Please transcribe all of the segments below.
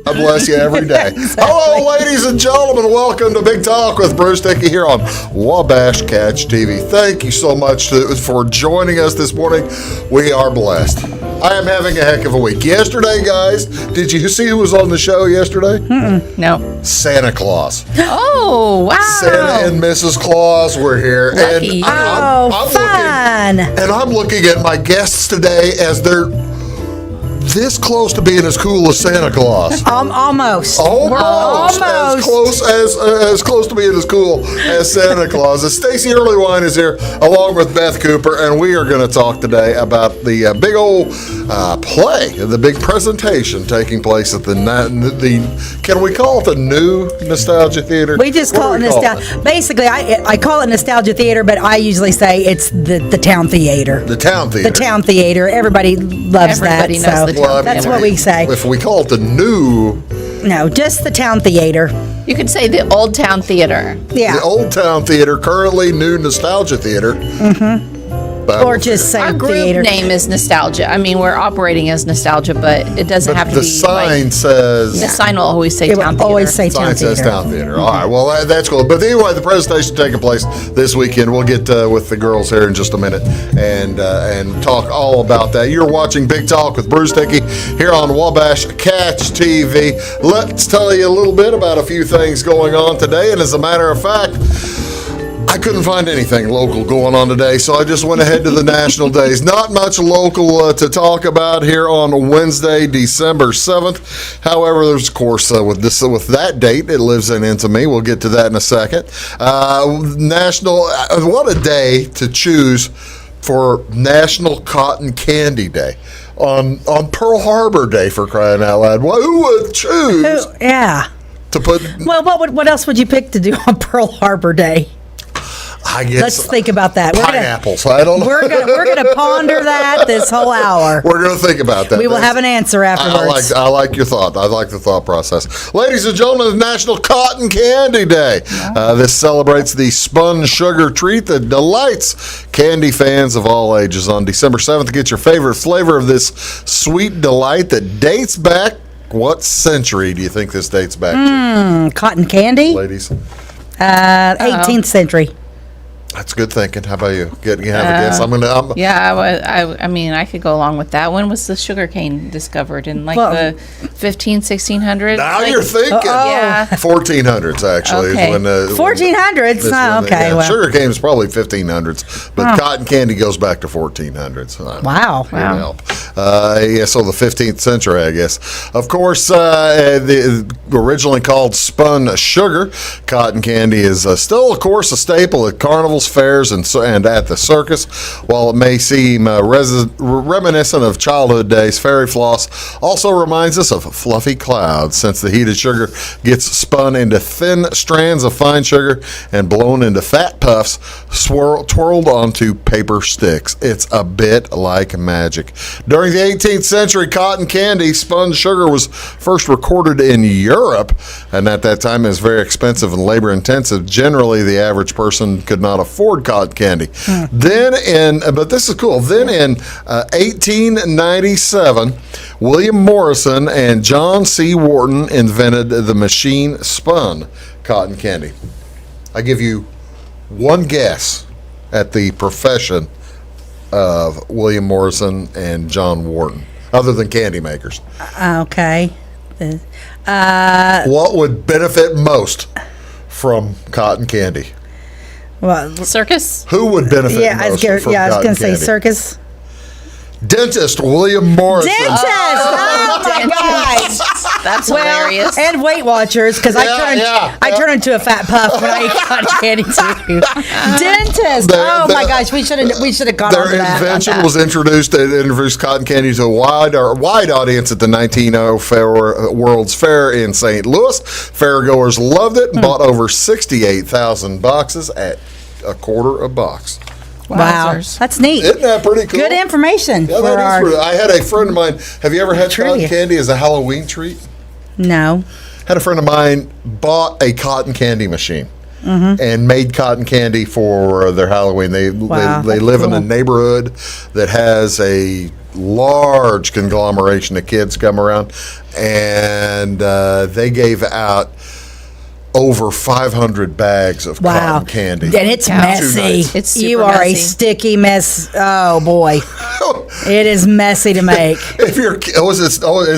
I bless you every day. Exactly. Hello, ladies and gentlemen. Welcome to Big Talk with Bruce Dickey here on Wabash Catch TV. Thank you so much for joining us this morning. We are blessed. I am having a heck of a week. Yesterday, guys, did you see who was on the show yesterday? No. Santa Claus. Oh, wow. Santa and Mrs. Claus were here. Lucky. And I'm fun. I'm looking at my guests today as they're this close to being as cool as Santa Claus. Almost. Almost. As close to being as cool as Santa Claus. Stacey Earleywine is here along with Beth Cooper, and we are going to talk today about the big old play, the big presentation taking place at the can we call it the new Nostalgia Theater? We just call it Nostalgia. Basically, I call it Nostalgia Theater, but I usually say it's the Town Theater. The Town Theater. The Town Theater. Everybody loves Everybody that. knows the Town that's Theater. what we say. If we call it the new... No, just the Town Theater. You could say the Old Town Theater. Yeah. The Old Town Theater, currently new Nostalgia Theater. Mm-hmm. Or just say Our group theater. name is Nostalgia. I mean, we're operating as Nostalgia, but it doesn't have to be. The sign says... The sign will always say It Town will Theater. always say Town Sign says Theater. Town Theater. All right, well, that's cool. But anyway, the presentation taking place this weekend. We'll get with the girls here in just a minute and talk all about that. You're watching Big Talk with Bruce Dickey here on Wabash Catch TV. Let's tell you a little bit about a few things going on today. And as a matter of fact, I couldn't find anything local going on today, so I just went ahead to the national days. Not much local to talk about here on Wednesday, December 7th. However, there's, of course, with that date, it lives into me. We'll get to that in a second. What a day to choose for National Cotton Candy Day. On Pearl Harbor Day, for crying out loud. Well, who would choose Yeah. to put... Well, what else would you pick to do on Pearl Harbor Day? I guess Let's think about that. pineapples. I don't know. We're gonna ponder that this whole hour. We're going to think about that. We will have an answer afterwards. I like your thought. I like the thought process. Ladies and gentlemen, it's National Cotton Candy Day. This celebrates the spun sugar treat that delights candy fans of all ages. On December 7th, get your favorite flavor of this sweet delight that dates back. What century do you think this dates back to? Cotton candy? Ladies? 18th century. That's good thinking. How about you? You have a guess? I mean, I could go along with that. When was the sugar cane discovered? In the 1600s? Now you're thinking. Yeah. 1400s, actually. Okay. Is when, 1400s? well. Sugar Sugar cane is probably 1500s, but cotton candy goes back to 1400s. Wow. Here to help. So the 15th century, I guess. Of course, originally called spun sugar, cotton candy is still, of course, a staple at carnivals, fairs, and at the circus. While it may seem reminiscent of childhood days, fairy floss also reminds us of fluffy clouds, since the heated sugar gets spun into thin strands of fine sugar and blown into fat puffs, twirled onto paper sticks. It's a bit like magic. During the 18th century, cotton candy, spun sugar, was first recorded in Europe, and at that time it was very expensive and labor intensive. Generally, the average person could not afford cotton candy. But this is cool. Then in 1897, William Morrison and John C. Wharton invented the machine spun cotton candy. I give you one guess at the profession of William Morrison and John Wharton, other than candy makers. Okay. What would benefit most from cotton candy? Well, Circus? Who would benefit most I was from going cotton to say candy? circus. Dentist William Morrison. Dentist! Oh my gosh! That's hilarious. And Weight Watchers, because I turn into a fat puff when I eat cotton candy too. Dentist! My gosh, we should have gone on to Their that. invention was introduced cotton candy to a wide audience at the 1900 World's Fair in St. Louis. Fairgoers loved it and bought over 68,000 boxes at $0.25 a box. Wow, Wowzers. that's neat. Isn't that pretty cool? Good information Yeah, for that is our. pretty. I had a friend of mine. Have you ever had cotton Trivia. candy as a Halloween treat? No. Had a friend of mine bought a cotton candy machine. And made cotton candy for their Halloween. They Wow, they that's live in cool. a neighborhood that has a large conglomeration of kids come around, and they gave out over 500 bags of Wow. cotton candy. And it's Yeah. messy. nights. It's You super are a messy. sticky mess. Oh boy, it is messy to make. If you're, is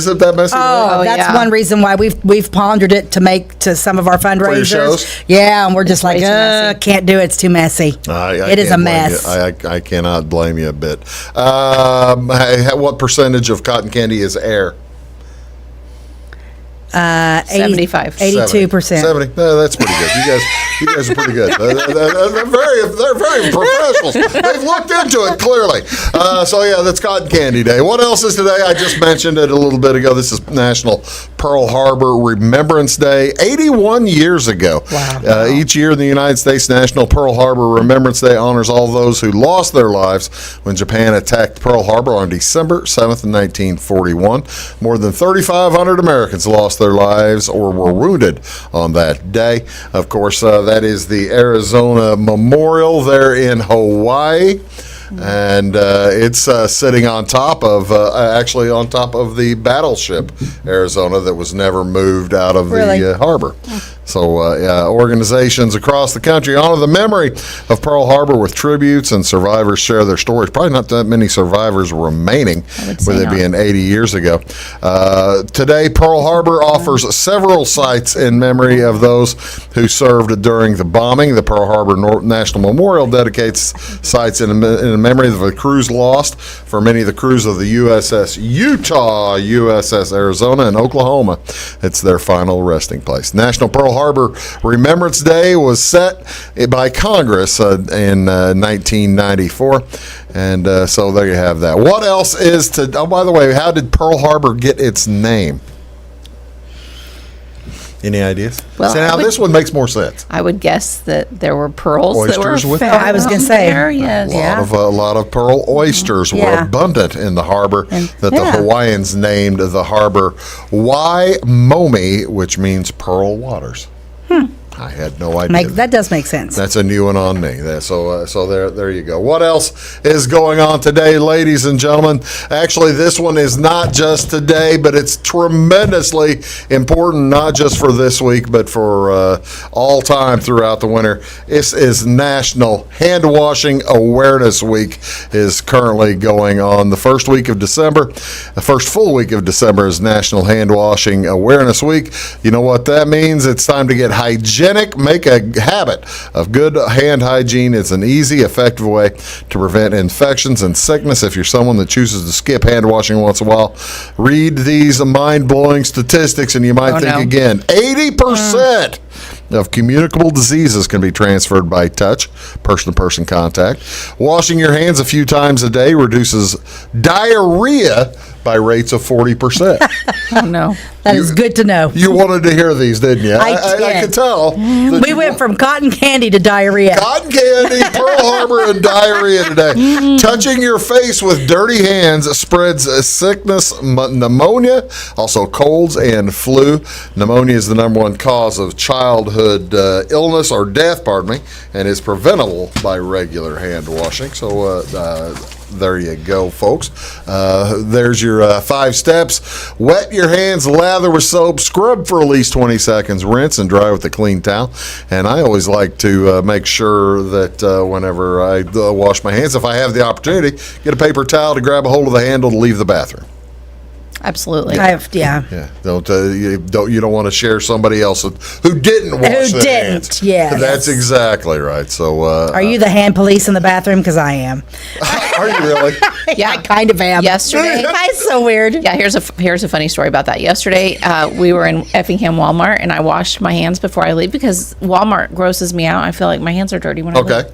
it that messy? Oh, Oh, that's yeah. one reason why we've pondered it to make to some of our fundraisers. shows? Yeah, and we're just like, way too messy. can't do it. It's too messy. It is a can't blame mess. you. I cannot blame you a bit. What percentage of cotton candy is air? 75. 82%. 70. No, that's pretty good. You guys are pretty good. They're very professionals. They've looked into it clearly. So yeah, that's Cotton Candy Day. What else is today? I just mentioned it a little bit ago. This is National Pearl Harbor Remembrance Day. 81 years ago. Wow. Each year in the United States, National Pearl Harbor Remembrance Day honors all those who lost their lives when Japan attacked Pearl Harbor on December 7th, 1941. More than 3,500 Americans lost their lives or were wounded on that day. Of course, that is the Arizona Memorial there in Hawaii. And it's sitting on top of, actually on top of the battleship Arizona that was never moved out of Really? the harbor. So organizations across the country honor the memory of Pearl Harbor with tributes, and survivors share their stories. Probably not that many survivors remaining, would say with it not. being 80 years ago. Today, Pearl Harbor offers several sites in memory of those who served during the bombing. The Pearl Harbor National Memorial dedicates sites in memory of the crews lost. For many of the crews of the USS Utah, USS Arizona, and Oklahoma, it's their final resting place. National Pearl Harbor Remembrance Day was set by Congress in 1994. And so there you have that. What else is to... Oh, by the way, how did Pearl Harbor get its name? Any ideas? Well, See, now I would- this one makes more sense. I would guess that there were pearls that were Oysters with found I was gonna out say. there, yes. A lot of pearl oysters were Yeah. abundant in the harbor that the yeah. Hawaiians named the harbor Waimomi, which means pearl waters. I had no idea. That does make sense. That's a new one on me. So there you go. What else is going on today, ladies and gentlemen? Actually, this one is not just today, but it's tremendously important, not just for this week, but for all time throughout the winter. This is National Hand Washing Awareness Week is currently going on. The first week of December, the first full week of December is National Hand Washing Awareness Week. You know what that means? It's time to get hygienic. Make a habit of good hand hygiene. It's an easy, effective way to prevent infections and sickness. If you're someone that chooses to skip hand washing once in a while, read these mind-blowing statistics and you might think again. 80% of communicable diseases can be transferred by touch, person-to-person contact. Washing your hands a few times a day reduces diarrhea by rates of 40%. Oh, no. That is good to know. You wanted to hear these, didn't you? I did. I could tell. that We you went from cotton candy to diarrhea. Cotton candy, Pearl Harbor, and diarrhea today. Touching your face with dirty hands spreads sickness, pneumonia, also colds and flu. Pneumonia is the number one cause of childhood illness or death, and is preventable by regular hand washing. So there you go, folks. There's your 5 steps. Wet your hands, lather with soap, scrub for at least 20 seconds, rinse and dry with a clean towel. And I always like to make sure that whenever I wash my hands, if I have the opportunity, get a paper towel to grab a hold of the handle to leave the bathroom. Absolutely. Yeah, you don't want to share somebody else who didn't wash their hands. Yeah, That's exactly right. So, are you the hand police in the bathroom? Because I am. Are you really? Yeah. I kind of am. Yesterday. That's so weird. Yeah, here's a funny story about that. Yesterday, we were in Effingham Walmart, and I washed my hands before I leave because Walmart grosses me out. I feel like my hands are dirty when I leave.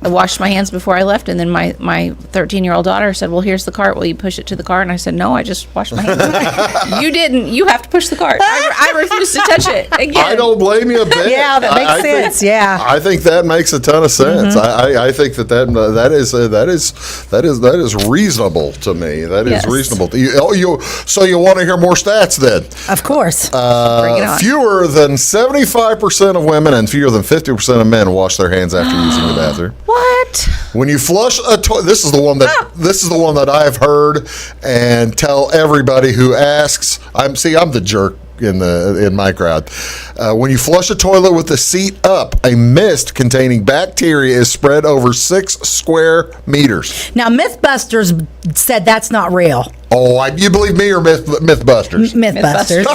I washed my hands before I left, and then my 13-year-old daughter said, "Well, here's the cart. Will you push it to the cart?" And I said, "No, I just washed my hands." "You didn't. You have to push the cart." I refuse to touch it again. I don't blame you a bit. Yeah, that makes sense. I think that makes a ton of sense. I think that is reasonable to me. That is reasonable. So you want to hear more stats then? Of course. Bring it on. Fewer than 75% of women and fewer than 50% of men wash their hands after using the bathroom. What? When you flush a toilet, this is the one that I've heard and tell everybody who asks. I'm the jerk in my crowd. When you flush a toilet with the seat up, a mist containing bacteria is spread over 6 square meters. Now, Mythbusters said that's not real. Oh, you believe me or Mythbusters? Mythbusters.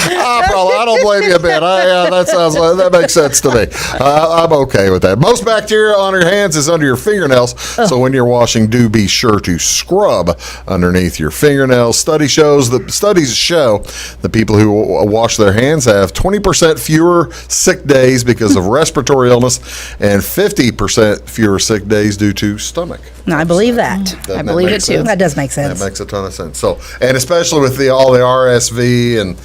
I don't blame you a bit. That makes sense to me. I'm okay with that. Most bacteria on your hands is under your fingernails, so when you're washing, do be sure to scrub underneath your fingernails. Studies show that people who wash their hands have 20% fewer sick days because of respiratory illness and 50% fewer sick days due to stomach. No, I believe that. I believe it too. That does make sense. That makes a ton of sense. So, and especially with all the RSV and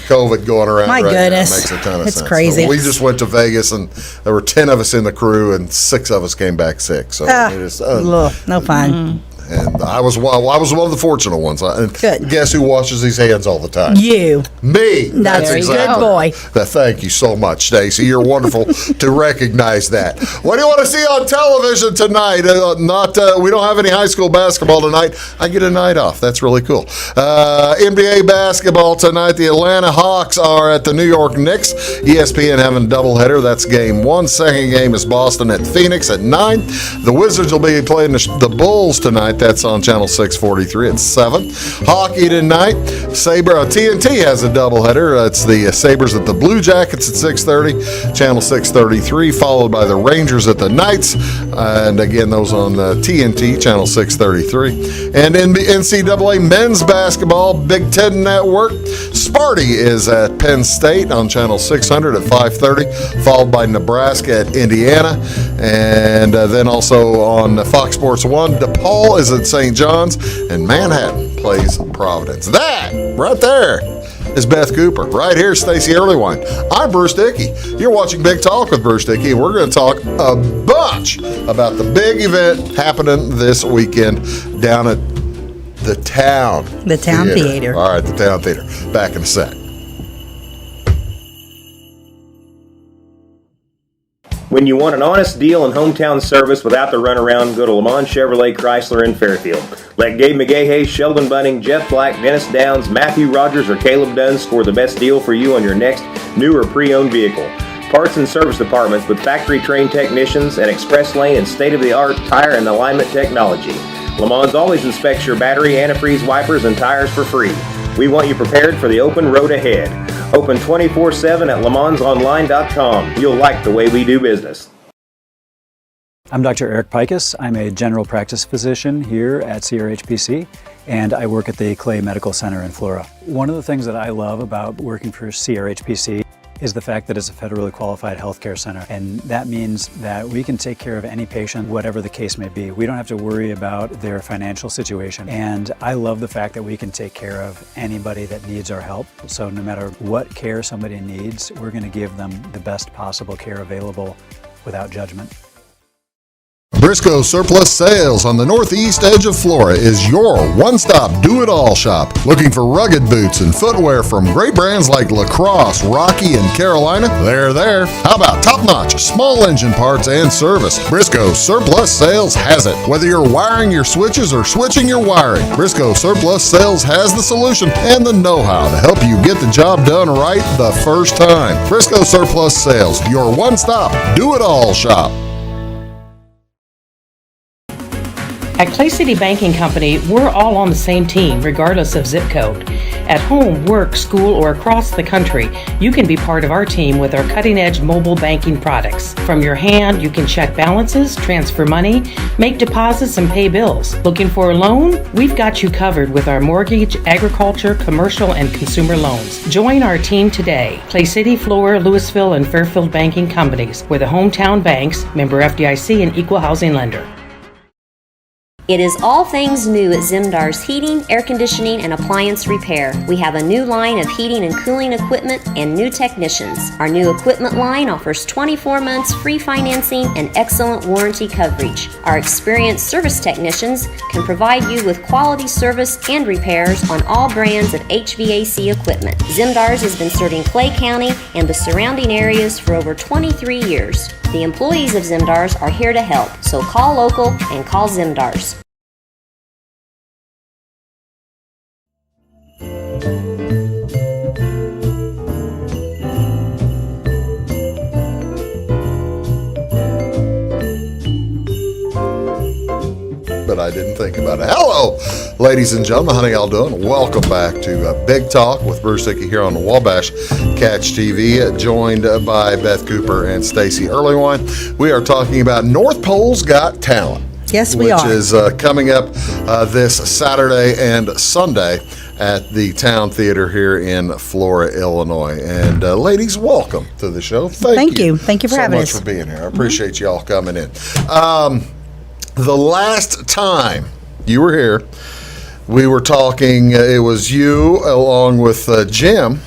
COVID going around. My goodness. Now, it makes a ton of sense. It's crazy. So we just went to Vegas and there were 10 of us in the crew and 6 of us came back sick. So it is no fun. And I was one of the fortunate ones. Good. Guess who washes his hands all the time? You. Me. That's exactly. Good boy. Thank you so much, Stacey. You're wonderful to recognize that. What do you want to see on television tonight? We don't have any high school basketball tonight. I get a night off. That's really cool. NBA basketball tonight. The Atlanta Hawks are at the New York Knicks. ESPN having a doubleheader. That's game 1. Second game is Boston at Phoenix at 9. The Wizards will be playing the Bulls tonight. That's on Channel 643 at 7. Hockey tonight. TNT has a doubleheader. It's the Sabres at the Blue Jackets at 6:30. Channel 633, followed by the Rangers at the Knights. And again, those on TNT, Channel 633. And in the NCAA men's basketball, Big Ten Network, Sparty is at Penn State on Channel 600 at 5:30, followed by Nebraska at Indiana. And then also on Fox Sports 1, DePaul is at St. John's, and Manhattan plays Providence. That right there is Beth Cooper. Right here, Stacey Earleywine. I'm Bruce Dickey. You're watching Big Talk with Bruce Dickey, and we're going to talk a bunch about the big event happening this weekend down at the Town. The Town Theater. All right, the Town Theater. Back in a sec. When you want an honest deal and hometown service without the runaround, go to Le Mans Chevrolet Chrysler in Fairfield. Let Gabe McGahey, Sheldon Bunning, Jeff Black, Dennis Downs, Matthew Rogers, or Caleb Dunn score the best deal for you on your next new or pre-owned vehicle. Parts and service departments with factory-trained technicians and express lane and state-of-the-art tire and alignment technology. Le Mans always inspects your battery, antifreeze, wipers, and tires for free. We want you prepared for the open road ahead. Open 24/7 at lemansonline.com. You'll like the way we do business. I'm Dr. Eric Pikus. I'm a general practice physician here at CRHPC, and I work at the Clay Medical Center in Flora. One of the things that I love about working for CRHPC is the fact that it's a federally qualified healthcare center. And that means that we can take care of any patient, whatever the case may be. We don't have to worry about their financial situation. And I love the fact that we can take care of anybody that needs our help. So no matter what care somebody needs, we're going to give them the best possible care available without judgment. Briscoe Surplus Sales on the northeast edge of Flora is your one-stop do-it-all shop. Looking for rugged boots and footwear from great brands like Lacrosse, Rocky, and Carolina? They're there. How about top-notch small engine parts and service? Briscoe Surplus Sales has it. Whether you're wiring your switches or switching your wiring, Briscoe Surplus Sales has the solution and the know-how to help you get the job done right the first time. Briscoe Surplus Sales, your one-stop do-it-all shop. At Clay City Banking Company, we're all on the same team, regardless of zip code. At home, work, school, or across the country, you can be part of our team with our cutting-edge mobile banking products. From your hand, you can check balances, transfer money, make deposits, and pay bills. Looking for a loan? We've got you covered with our mortgage, agriculture, commercial, and consumer loans. Join our team today. Clay City, Flora, Louisville, and Fairfield banking companies. We're the hometown banks, member FDIC, and equal housing lender. It is all things new at Zimdar's Heating, Air Conditioning, and Appliance Repair. We have a new line of heating and cooling equipment and new technicians. Our new equipment line offers 24 months free financing and excellent warranty coverage. Our experienced service technicians can provide you with quality service and repairs on all brands of HVAC equipment. Zimdar's has been serving Clay County and the surrounding areas for over 23 years. The employees of Zimdar's are here to help, so call local and call Zimdar's. But I didn't think about it. Hello, ladies and gentlemen. How y'all doing? Welcome back to Big Talk with Bruce Dickey here on the Wabash Catch TV, joined by Beth Cooper and Stacey Earleywine. We are talking about North Pole's Got Talent. Yes, we are. Which is coming up this Saturday and Sunday at the Town Theater here in Flora, Illinois. And ladies, welcome to the show. Thank you. Thank you for having us. So much for being here. I appreciate y'all coming in. The last time you were here, we were talking, it was you along with Jim,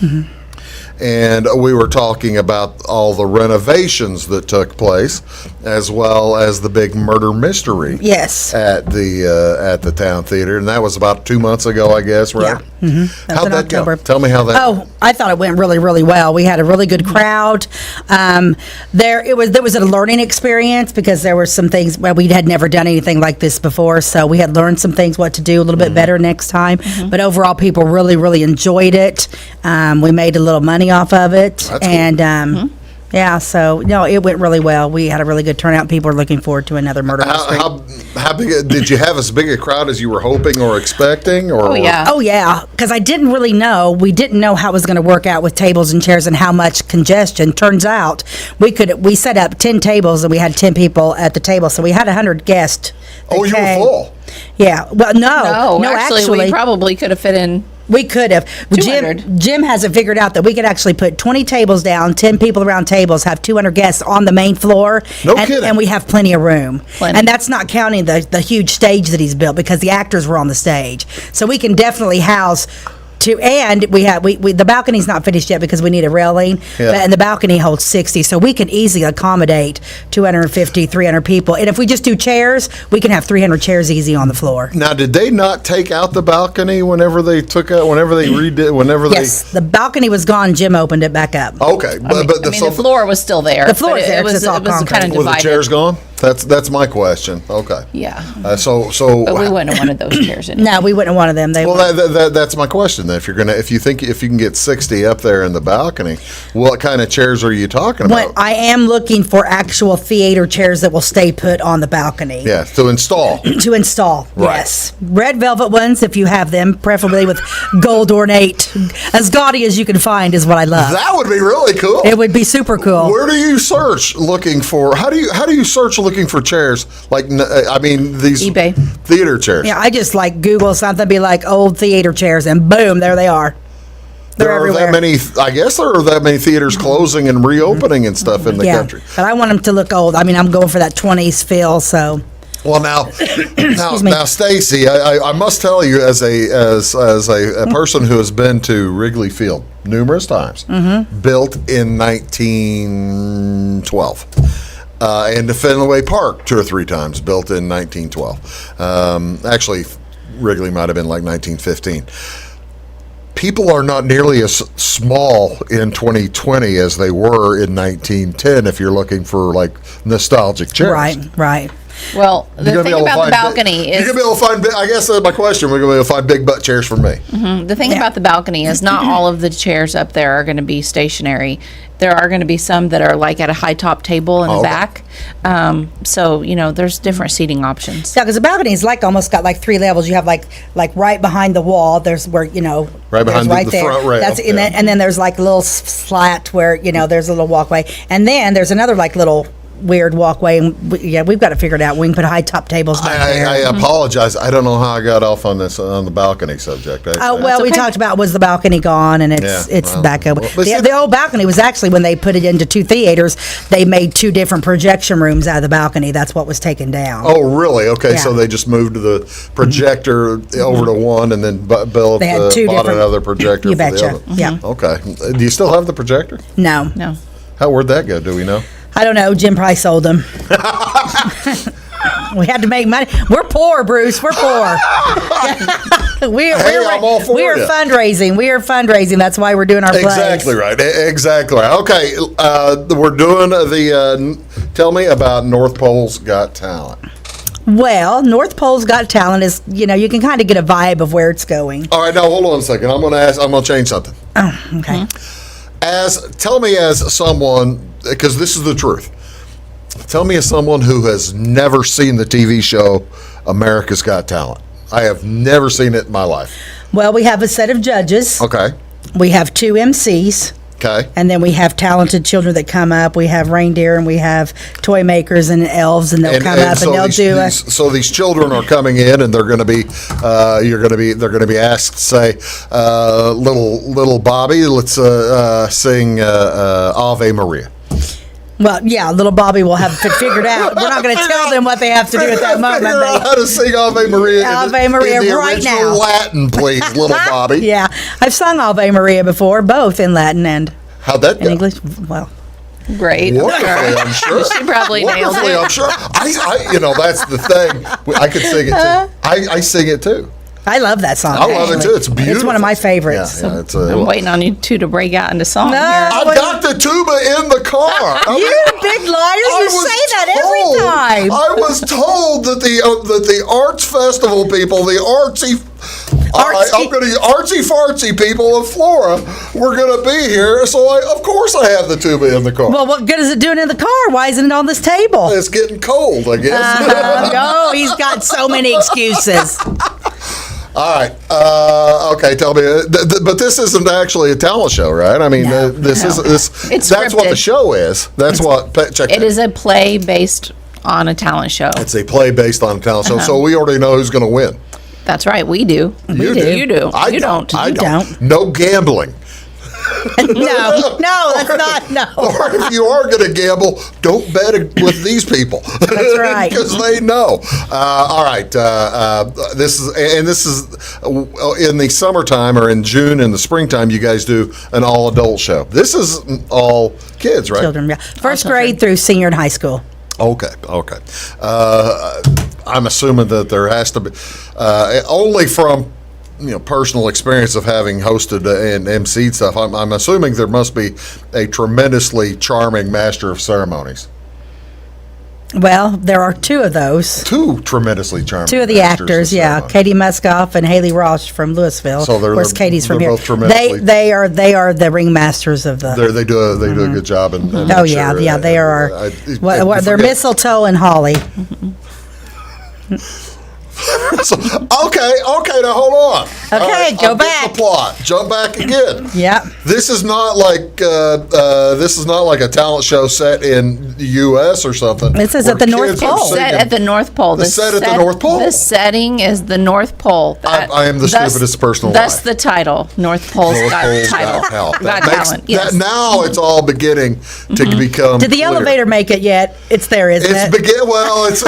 and we were talking about all the renovations that took place, as well as the big murder mystery. Yes. At the Town Theater, and that was about 2 months ago, I guess, right? Yeah. Mm-hmm. How'd that go? Tell me how that. Oh, I thought it went really, really well. We had a really good crowd. There was a learning experience because there were some things where we had never done anything like this before, so we had learned some things what to do a little bit better next time. But overall, people really, really enjoyed it. We made a little money off of it, That's and cool. yeah, so no, it went really well. We had a really good turnout. People are looking forward to another murder mystery. How big did you have as big a crowd as you were hoping or expecting? Or Oh, yeah. Oh yeah, because I didn't really know. We didn't know how it was going to work out with tables and chairs and how much congestion. Turns out we set up 10 tables and we had 10 people at the table, so we had 100 guests. Oh, you were full. Yeah. Well, no, actually, we probably could have fit in. We could have. 200. Jim has it figured out that we could actually put 20 tables down, 10 people around tables, have 200 guests on the main floor. No kidding. And we have plenty of room. Plenty. And that's not counting the huge stage that he's built because the actors were on the stage. So we can definitely house and we the balcony's not finished yet because we need a railing, and the balcony holds 60, so we can easily accommodate 250, 300 people. And if we just do chairs, we can have 300 chairs easy on the floor. Now, did they not take out the balcony whenever they redid, Yes, the balcony was gone. Jim opened it back up. Okay, The floor was still there. The floor but is there, It was, it's all it was concrete. kind of were the divided. chairs gone? That's my question. Okay. Yeah. So But we wouldn't have wanted those chairs in. No, we wouldn't have wanted them. that's my question. Then, if you can get 60 up there in the balcony, what kind of chairs are you talking about? What I am looking for actual theater chairs that will stay put on the balcony. Yeah, to install. To install, Right. yes. Red velvet ones, if you have them, preferably with gold ornate. As gaudy as you can find is what I love. That would be really cool. It would be super cool. Where do you search looking for? How do you search looking for chairs? Like, I mean, these eBay theater chairs. Yeah, I just like Google something, be like old theater chairs, and boom, there they are. They're There are everywhere. that many. I guess there are that many theaters closing and reopening and stuff in the country. But I want them to look old. I mean, I'm going for that 20s feel, so. Well, now, Stacey, I must tell you, as a person who has been to Wrigley Field numerous times, built in 1912, and to Fenway Park 2 or 3 times, built in 1912. Actually, Wrigley might have been like 1915. People are not nearly as small in 2020 as they were in 1910 if you're looking for like nostalgic chairs. Right. Well, the You're gonna be thing able to about the find balcony you're is gonna be able to find. I guess my question: we're gonna be able to find big butt chairs for me. the thing about the balcony is not all of the chairs up there are going to be stationary. There are going to be some that are like at a high top table in the Okay. back. So there's different seating options. Yeah, because the balcony is like almost got like 3 levels. You have like right behind the wall. There's where Right behind there's the front rail, That's yeah. and then there's like a little slat where there's a little walkway, and then there's another like little weird walkway, and we've got it figured out. We can put high top tables back there. I apologize. I don't know how I got off on the balcony subject. We talked about was the balcony gone, and it's back open. The old balcony was actually, when they put it into 2 theaters, they made 2 different projection rooms out of the balcony. That's what was taken down. Oh, really? Okay, Yeah. so they just moved the projector over to one, and then bought They had 2 bought different. another projector. You for the betcha. other. Yeah. Okay. Do you still have the projector? No, Where'd that go? Do we know? I don't know. Jim probably sold them. We had to make money. We're poor, Bruce. We're poor. I'm all for we are ya. fundraising. We are fundraising. That's why we're doing our plays. Exactly right. Exactly right. Okay, we're doing tell me about North Pole's Got Talent. Well, North Pole's Got Talent is, you can kind of get a vibe of where it's going. All right, now hold on a second. I'm going to change something. Oh, okay. Tell me as someone, because this is the truth. Tell me as someone who has never seen the TV show America's Got Talent. I have never seen it in my life. Well, we have a set of judges. Okay. We have 2 MCs. Okay. And then we have talented children that come up. We have reindeer, and we have toy makers and elves, and they'll come up so and they'll do so these children are coming in, and they're going to be they're going to be asked to say, little Bobby, let's sing Ave Maria. Well, yeah, little Bobby will have it figured out. We're not going to tell them what they have to do at that moment. Figure out how to sing Ave Maria. Ave Maria in the right original now. Latin, please, little Bobby. Yeah, I've sung Ave Maria before, both in Latin and How'd that go? in English. Well, Great. Wonderfully, I'm sure. She probably nailed Wonderfully, it. I'm sure. That's the thing. I could sing it too. I sing it too. I love that song. I love it actually. t's beautiful. It's one of my favorites. Yeah, it's I'm waiting on you 2 to break out into song No. here. I've got the tuba in the car. You big liars! You say that every time. I was told that the arts festival people, the artsy fartsy people of Flora were going to be here, so of course I have the tuba in the car. Well, what good is it doing in the car? Why isn't it on this table? It's getting cold, I guess. No, he's got so many excuses. All right. Okay. Tell me. But this isn't actually a talent show, right? I mean, this is this. It's that's what the scripted. show is. That's what. Check. It is a play based on a talent show. It's a play based on a talent show, so we already know who's going to win. That's right. We do. You do. You do. I You don't. I You don't. don't. No gambling. No, that's not. No. Or if you are going to gamble, don't bet with these people. That's right. Because they know. All right. This is in the summertime or in June in the springtime. You guys do an all adult show. This is all kids, right? Children, yeah. First grade through senior in high school. Okay. I'm assuming that there has to be only from personal experience of having hosted and emceed stuff. I'm assuming there must be a tremendously charming master of ceremonies. Well, there are 2 of those. 2 tremendously charming. 2 of the masters actors, of yeah, ceremony. Katie Muskoff and Haley Ross from Louisville. So of course, Katie's from they're here. both tremendously- They are the ringmasters of the. They do a good job. And Oh yeah, they are. They're mistletoe and holly. Okay, now hold on. Okay, All right, go I'll get back. the plot. Jump back again. Yep. This is not like a talent show set in the U.S. or something. This is where at the North kids are Pole. singing. Set at the North Pole. The set at the North Pole? The setting is the North Pole. I am the stupidest person alive. That's the title. North Pole's North got Pole's title. Got Talent. Got That makes- talent. Yes. now it's all beginning to become. Did the clear. elevator make it yet? It's there, isn't it? Well, it's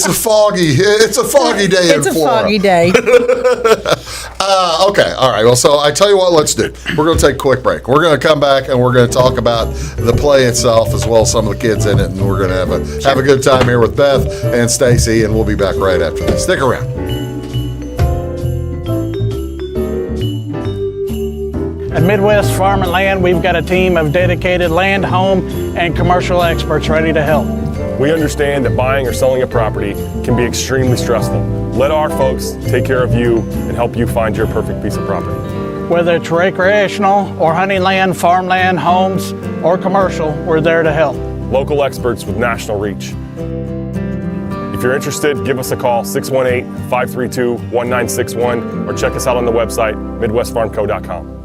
a foggy day It's in a Florida. foggy day. Okay, all right. Well, so I tell you what, let's do. We're going to take a quick break. We're going to come back and we're going to talk about the play itself as well as some of the kids in it, and we're going to have a good time here with Beth and Stacey, and we'll be back right after this. Stick around. At Midwest Farm and Land, we've got a team of dedicated land, home, and commercial experts ready to help. We understand that buying or selling a property can be extremely stressful. Let our folks take care of you and help you find your perfect piece of property. Whether it's recreational or hunting land, farmland, homes, or commercial, we're there to help. Local experts with national reach. If you're interested, give us a call, 618-532-1961, or check us out on the website, MidwestFarmCo.com.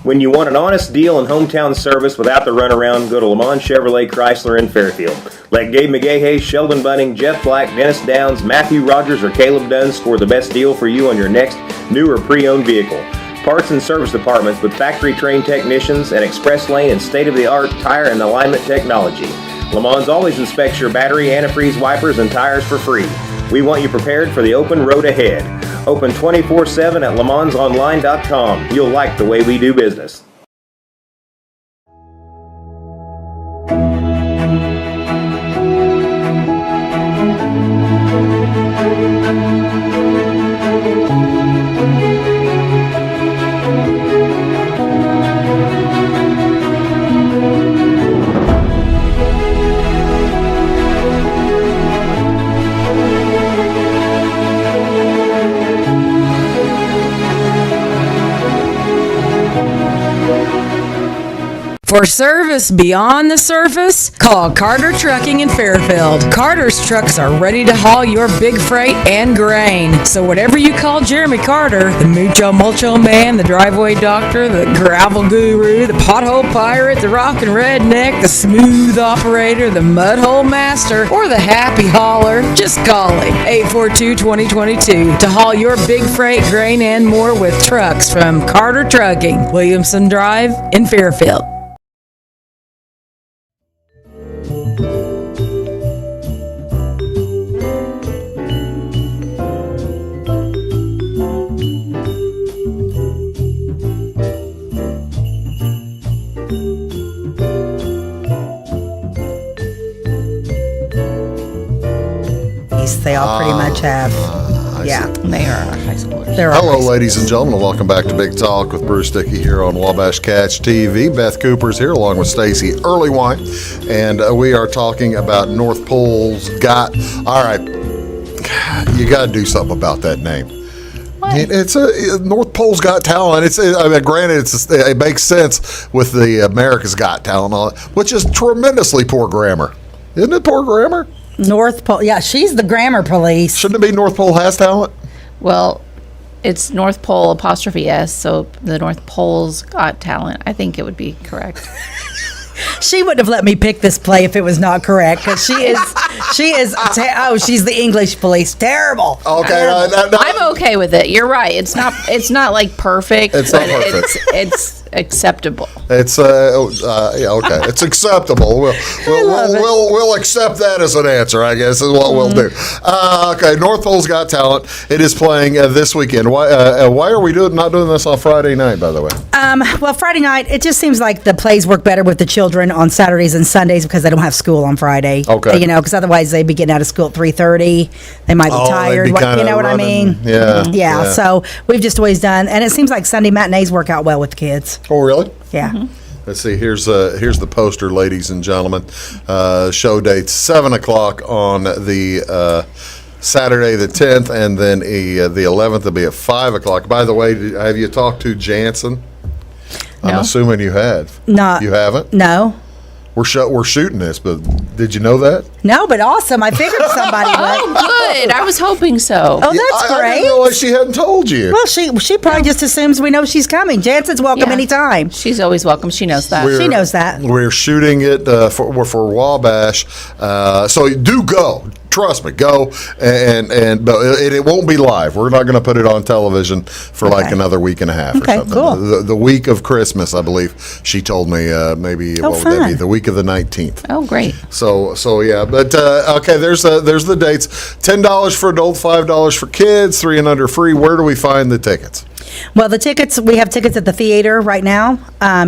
When you want an honest deal and hometown service without the runaround, go to Lamont Chevrolet Chrysler in Fairfield. Let Gabe McGahey, Sheldon Bunning, Jeff Black, Dennis Downs, Matthew Rogers, or Caleb Dunn score the best deal for you on your next new or pre-owned vehicle. Parts and service departments with factory-trained technicians and express lane and state-of-the-art tire and alignment technology. Lamont always inspects your battery, antifreeze, wipers, and tires for free. We want you prepared for the open road ahead. Open 24/7 at LeMansOnline.com. You'll like the way we do business. For service beyond the surface, call Carter Trucking in Fairfield. Carter's trucks are ready to haul your big freight and grain. So whatever you call Jeremy Carter, the Mucho Mulcho Man, the driveway doctor, the gravel guru, the pothole pirate, the rockin' redneck, the smooth operator, the mudhole master, or the happy hauler, just call him. 842-2022 to haul your big freight, grain, and more with trucks from Carter Trucking, Williamson Drive in Fairfield. They all pretty much have. Yeah. They are high schoolers. They're all Hello, high ladies and gentlemen. Welcome back to Big Talk with Bruce Dickey here on Wabash Catch TV. Beth Cooper's here along with Stacey Earleywine, and we are talking about North Pole's Got. All right, you got to do something about that name. It's a North Pole's Got Talent. I mean, granted, it makes sense with the America's Got Talent, on it, which is tremendously poor grammar. Isn't it poor grammar? North Pole. Yeah, she's the grammar police. Shouldn't it be North Pole Has Talent? Well, it's North Pole apostrophe S, so the North Pole's Got Talent. I think it would be correct. She wouldn't have let me pick this play if it was not correct, because she's the English police. Terrible. Okay, Terrible. I'm okay with it. You're right. It's not like perfect. It's not perfect. It's acceptable. It's yeah, okay. It's acceptable. We'll accept that as an answer, I guess, is what we'll do. Okay, North Pole's Got Talent. It is playing this weekend. Why are we not doing this on Friday night, by the way? Well, Friday night, it just seems like the plays work better with the children on Saturdays and Sundays because they don't have school on Friday. Okay. You know, because otherwise they'd be getting out of school at 3:30. They might be tired. They'd be You know what I mean? Yeah, Yeah. So we've just always done, and it seems like Sunday matinees work out well with the kids. Oh, really? Yeah. Let's see. Here's the poster, ladies and gentlemen. Show dates 7 o'clock on the Saturday the 10th, and then the 11th will be at 5 o'clock. By the way, have you talked to Jansen? I'm No. assuming you have. Not. You haven't? No. We're shooting this, but did you know that? No, but awesome. I figured somebody would. Oh, good. I was hoping so. Oh, that's I great. didn't realize she hadn't told you. Well, she probably just assomes we know she's coming. Jansen's welcome Yeah. anytime. She's always welcome. She knows that. She knows that. We're shooting it for Wabash, so do go. Trust me, go, but it won't be live. We're not going to put it on television for like another week and a half Okay, or something. cool. The week of Christmas, I believe she told me maybe what would that be? fun. The week of the 19th. Oh, great. So yeah, but okay. There's the dates. $10 for adults, $5 for kids, 3 and under free. Where do we find the tickets? Well, the tickets, we have tickets at the theater right now.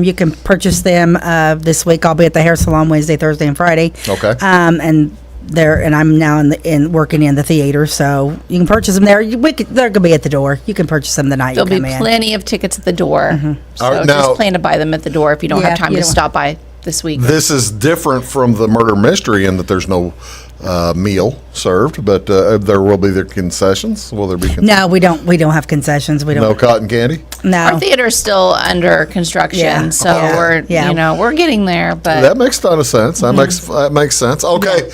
You can purchase them this week. I'll be at the hair salon Wednesday, Thursday, and Friday. Okay. And I'm now working in the theater, so you can purchase them there. They're gonna be at the door. You can purchase them the night There'll you be come in. plenty of tickets at the door. So All right, now- just plan to buy them at the door if you don't Yeah, have time you to don't- stop by this week. This is different from the murder mystery in that there's no meal served, but there will be the concessions. Will there be concessions? No, we don't. We don't have concessions. We don't. No cotton candy? No. Our theater's still under construction, Yeah. so Yeah. we're Yeah. we're getting there. But That makes a ton of sense. That makes sense. Okay,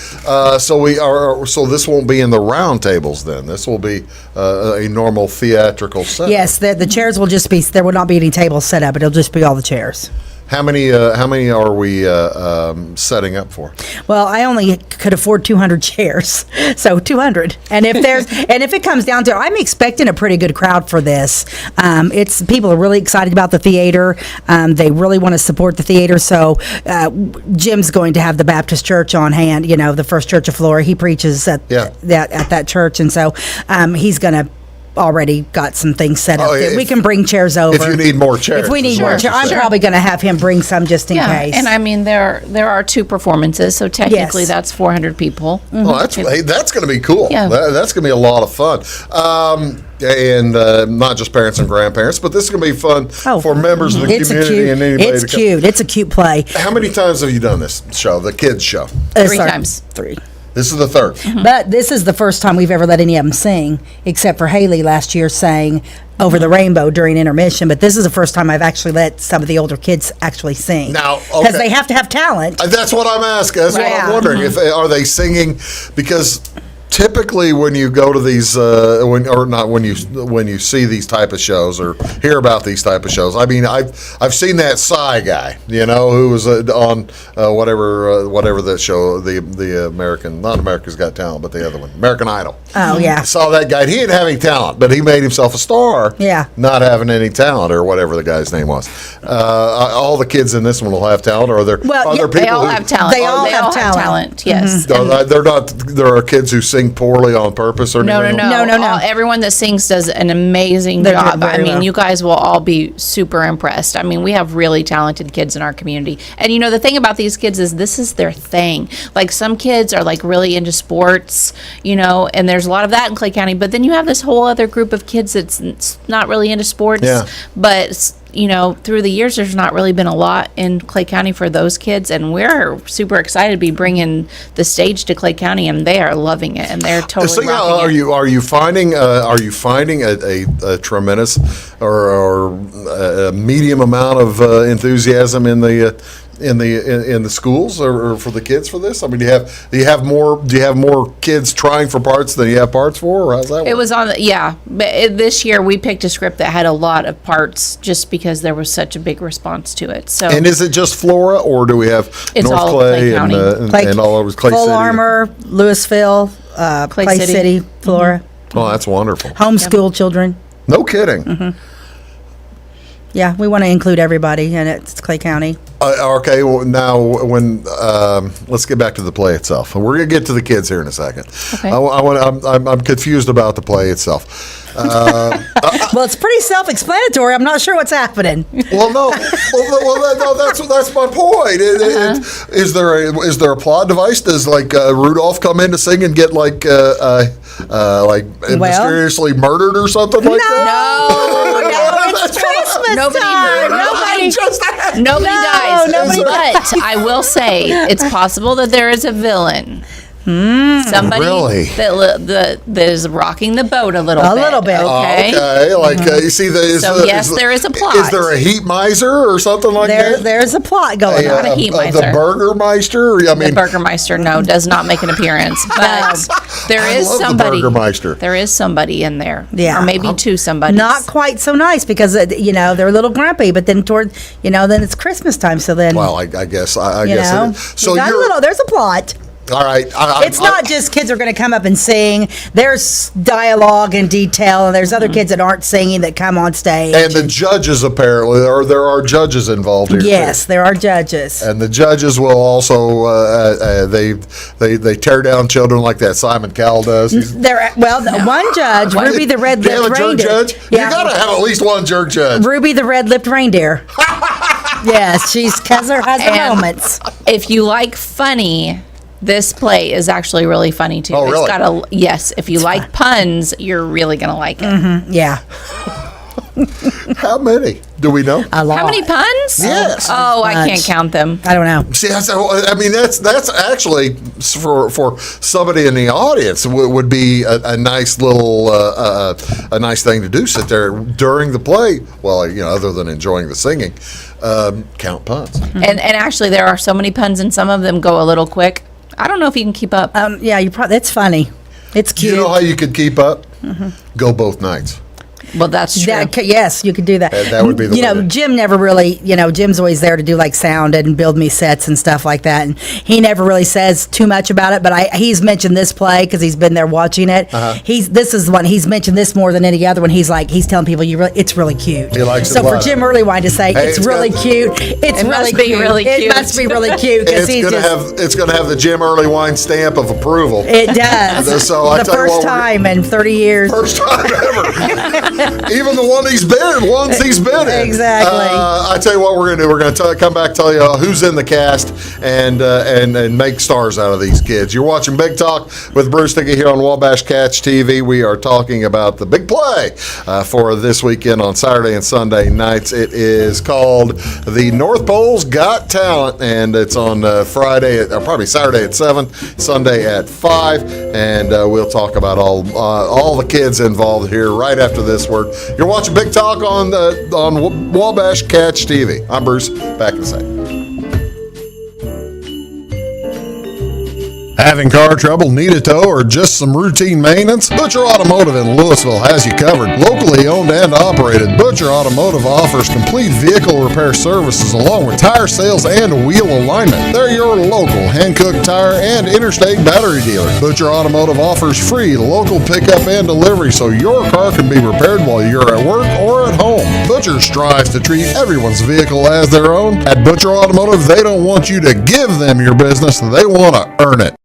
so we are. So this won't be in the round tables then. This will be a normal theatrical set. Yes, the chairs will just be. There will not be any tables set up. It'll just be all the chairs. How many are we setting up for? Well, I only could afford 200 chairs, so 200. And if it comes down to, I'm expecting a pretty good crowd for this. It's people are really excited about the theater. They really want to support the theater. So Jim's going to have the Baptist Church on hand. The First Church of Flora. He preaches at that church, and so he's going to. Already got some things set up. We can bring chairs over. If you need more chairs. If we need more chairs, I'm probably going to have him bring some just in case. And I mean, there are 2 performances, so technically Yes. that's 400 people. Oh, that's going to be cool. Yeah. That's going to be a lot of fun. And not just parents and grandparents, but this is going to be fun for members of the community and anybody It's to come. cute. It's a cute play. How many times have you done this show, the kids show? 3 times. 3. This is the 3rd. But this is the first time we've ever let any of them sing, except for Haley last year sang Over the Rainbow during intermission. But this is the first time I've actually let some of the older kids actually sing. Now, because they have to have talent. That's what I'm asking. That's what I'm wondering. If are they singing? Because typically, when you go to these, when you see these type of shows or hear about these type of shows, I mean, I've seen that Psy guy, who was on whatever that show, the not America's Got Talent, but the other one, American Idol. Oh yeah, I saw that guy. He didn't have any talent, but he made himself a star. Yeah, not having any talent or whatever the guy's name was. All the kids in this one will have talent, or are there people they all have talent. They all have talent. Yes, they're not. There are kids who sing poorly on purpose or anything? No. Everyone that sings does an amazing job. I mean, you guys will all be super impressed. I mean, we have really talented kids in our community. And the thing about these kids is this is their thing. Like some kids are like really into sports, and there's a lot of that in Clay County. But then you have this whole other group of kids that's not really into sports. Yeah. But through the years, there's not really been a lot in Clay County for those kids, and we're super excited to be bringing the stage to Clay County, and they are loving it, and they're totally rocking it. Are you finding a tremendous or a medium amount of enthusiasm in the schools or for the kids for this? I mean, do you have more kids trying for parts than you have parts for, or how's that work? It was but this year we picked a script that had a lot of parts just because there was such a big response to it. So, and is it just Flora, or do we have It's North all of Clay Clay County. and all over Clay Full City? Armor, Louisville, Clay City, Flora. Oh, that's wonderful. Homeschool children. No kidding. Mm-hmm. Yeah, we want to include everybody, and it's Clay County. Okay, well, now let's get back to the play itself. We're gonna get to the kids here in a second. Okay. I'm confused about the play itself. Well, it's pretty self-explanatory. I'm not sure what's happening. Well, no, that's my point. Is there a plot device? Does Rudolph come in to sing and get mysteriously murdered or something like that? No, it's Christmas Nobody time. Nobody dies. But I will say, it's possible that there is a villain. Somebody Really? that is rocking the boat a little bit. Okay. You see, there is a plot. Is there a heat miser or something like that? There's a plot going on. Not a heat The miser. Burgermeister. The Burgermeister, no, does not make an appearance. But there is love the somebody. Burgermeister. There is somebody in there. Yeah. Or maybe 2 somebodies. Not quite so nice because they're a little grumpy, but then then it's Christmas time, so then Well, I guess. I guess. It is. So there's a plot. all right. It's not just kids are going to come up and sing. There's dialogue and detail, and there's other kids that aren't singing that come on stage. And the judges apparently, or there are judges involved here. Yes, too. there are judges. And the judges will also they tear down children like that Simon Cowell does. One judge, Ruby the red-lipped Do you have a jerk reindeer. judge? Yeah. You got to have at least one jerk judge. Ruby the red-lipped reindeer. Yes, she has her moments. If you like funny, this play is actually really funny too. Oh, really? Yes. If you like puns, you're really gonna like it. Mm-hmm. Yeah. How many? Do we know? A lot. How many puns? Yes. Oh, I Bunch. can't count them. I don't know. See, I mean, that's actually for somebody in the audience would be a nice little a nice thing to do. Sit there during the play. Well, other than enjoying the singing, count puns. And actually, there are so many puns, and some of them go a little quick. I don't know if you can keep up. Yeah, it's funny. It's cute. You know how you could keep up? Go both nights. Well, that's true. Yes, you could do that. That would be the way to- Jim never really, Jim's always there to do like sound and build me sets and stuff like that. And he never really says too much about it, but he's mentioned this play because he's been there watching it. This is the one he's mentioned this more than any other one. He's telling people it's really cute. He likes it so a for lot. Jim Earleywine to say Hey, it's it's really got- cute, it's It really must be cute. really It cute. must be really cute because he's It's gonna have the Jim Earleywine stamp of approval. It does. So I the tell you first what, time in 30 years. First time ever. Even the ones he's been in. Exactly. I tell you what we're going to do. We're going to come back, tell you who's in the cast, and make stars out of these kids. You're watching Big Talk with Bruce Dickey here on Wabash Catch TV. We are talking about the big play for this weekend on Saturday and Sunday nights. It is called The North Pole's Got Talent, and it's on Friday, probably Saturday at 7, Sunday at 5, and we'll talk about all the kids involved here right after this word. You're watching Big Talk on Wabash Catch TV. I'm Bruce. Back in a second. Having car trouble, need a tow, or just some routine maintenance? Butcher Automotive in Louisville has you covered. Locally owned and operated, Butcher Automotive offers complete vehicle repair services along with tire sales and wheel alignment. They're your local hand-cooked tire and interstate battery dealer. Butcher Automotive offers free local pickup and delivery so your car can be repaired while you're at work or at home. Butcher strives to treat everyone's vehicle as their own. At Butcher Automotive, they don't want you to give them your business, they want to earn it.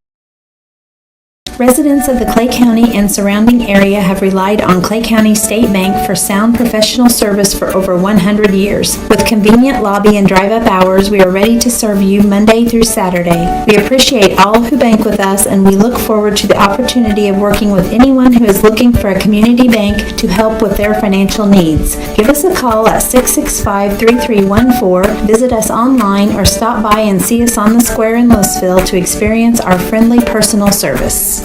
Residents of the Clay County and surrounding area have relied on Clay County State Bank for sound professional service for over 100 years. With convenient lobby and drive-up hours, we are ready to serve you Monday through Saturday. We appreciate all who bank with us, and we look forward to the opportunity of working with anyone who is looking for a community bank to help with their financial needs. Give us a call at 665-3314, visit us online, or stop by and see us on the square in Louisville to experience our friendly personal service.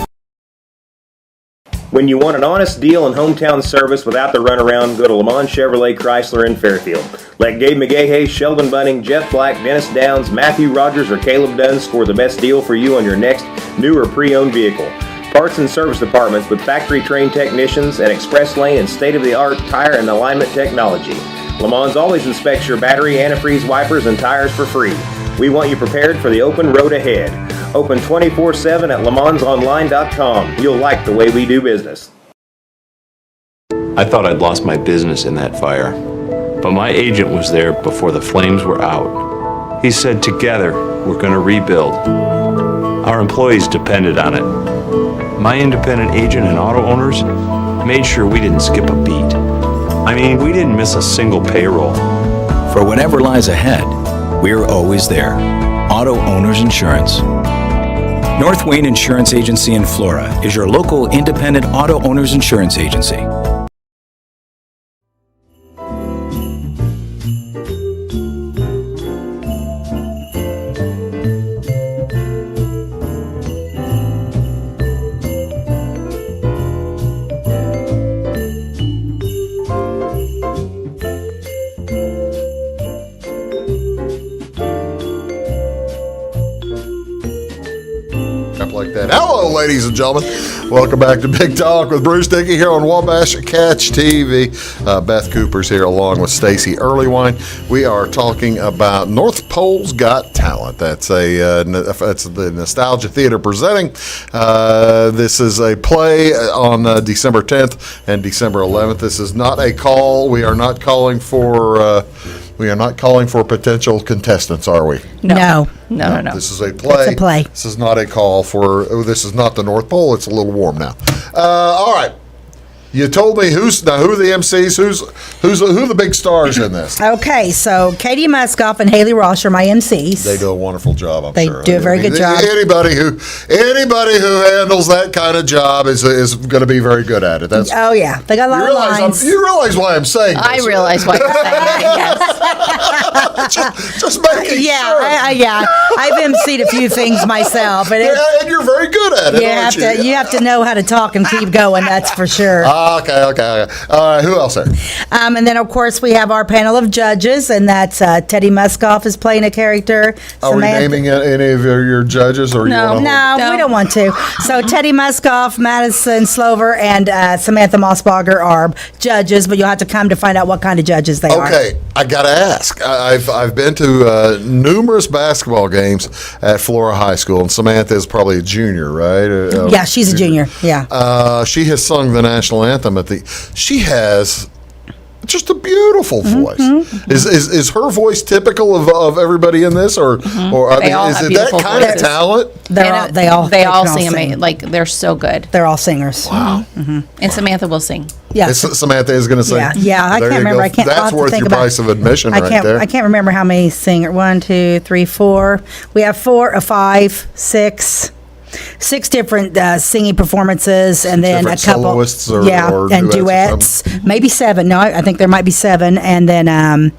When you want an honest deal and hometown service without the runaround, go to Lamont Chevrolet Chrysler in Fairfield. Let Gabe McGahey, Sheldon Bunning, Jeff Black, Dennis Downs, Matthew Rogers, or Caleb Dunn score the best deal for you on your next new or pre-owned vehicle. Parts and service departments with factory-trained technicians and express lane and state-of-the-art tire and alignment technology. Lamont always inspects your battery, antifreeze, wipers, and tires for free. We want you prepared for the open road ahead. Open 24/7 at LeMansOnline.com. You'll like the way we do business. I thought I'd lost my business in that fire, but my agent was there before the flames were out. He said, together, we're going to rebuild. Our employees depended on it. My independent agent and auto owners made sure we didn't skip a beat. I mean, we didn't miss a single payroll. For whatever lies ahead, we're always there. Auto Owners Insurance. North Wayne Insurance Agency in Flora is your local independent auto owners insurance agency. Like that. Hello, ladies and gentlemen. Welcome back to Big Talk with Bruce Dickey here on Wabash Catch TV. Beth Cooper's here along with Stacey Earleywine. We are talking about North Pole's Got Talent. That's the Nostalgia Theater presenting. This is a play on December 10th and December 11th. This is not a call. We are not calling for potential contestants, are we? No. This is a play. It's a play. This is not a call for. This is not the North Pole. It's a little warm now. All right. You told me who are the MCs? Who are the big stars in this? Okay, so Katie Muskoff and Haley Ross are my MCs. They do a wonderful job. I'm sure they do a very good job. Anybody who handles that kind of job is going to be very good at it. That's yeah, they got a lot of lines. You realize why I'm saying this? I realize why you're saying it. Yes. just making sure. I've MC'd a few things myself, and you're very good at it. You have to know how to talk and keep going. That's for sure. Okay. All right, who else there? And then, of course, we have our panel of judges, and that's Teddy Muskoff is playing a character. Are we naming any of your judges? Or no, we don't want to. So Teddy Muskoff, Madison Slover, and Samantha Mossbauger are judges, but you'll have to come to find out what kind of judges they are. Okay, I got to ask. I've been to numerous basketball games at Flora High School, and Samantha is probably a junior, right? Yeah, she's a junior. Yeah. She has sung the national anthem she has just a beautiful voice. Is her voice typical of everybody in this, or is it that kind of talent? They all sing amazing. Like, they're so good. They're all singers. Wow. And Samantha will sing. Yeah, Samantha is going to sing. Yeah. I can't remember. That's worth your price of admission, right there. I can't remember how many singers. 1, 2, 3, 4. We have 5, 6 different singing perforences, and then a couple soloists or and duets. Maybe 7. No, I think there might be 7, and then a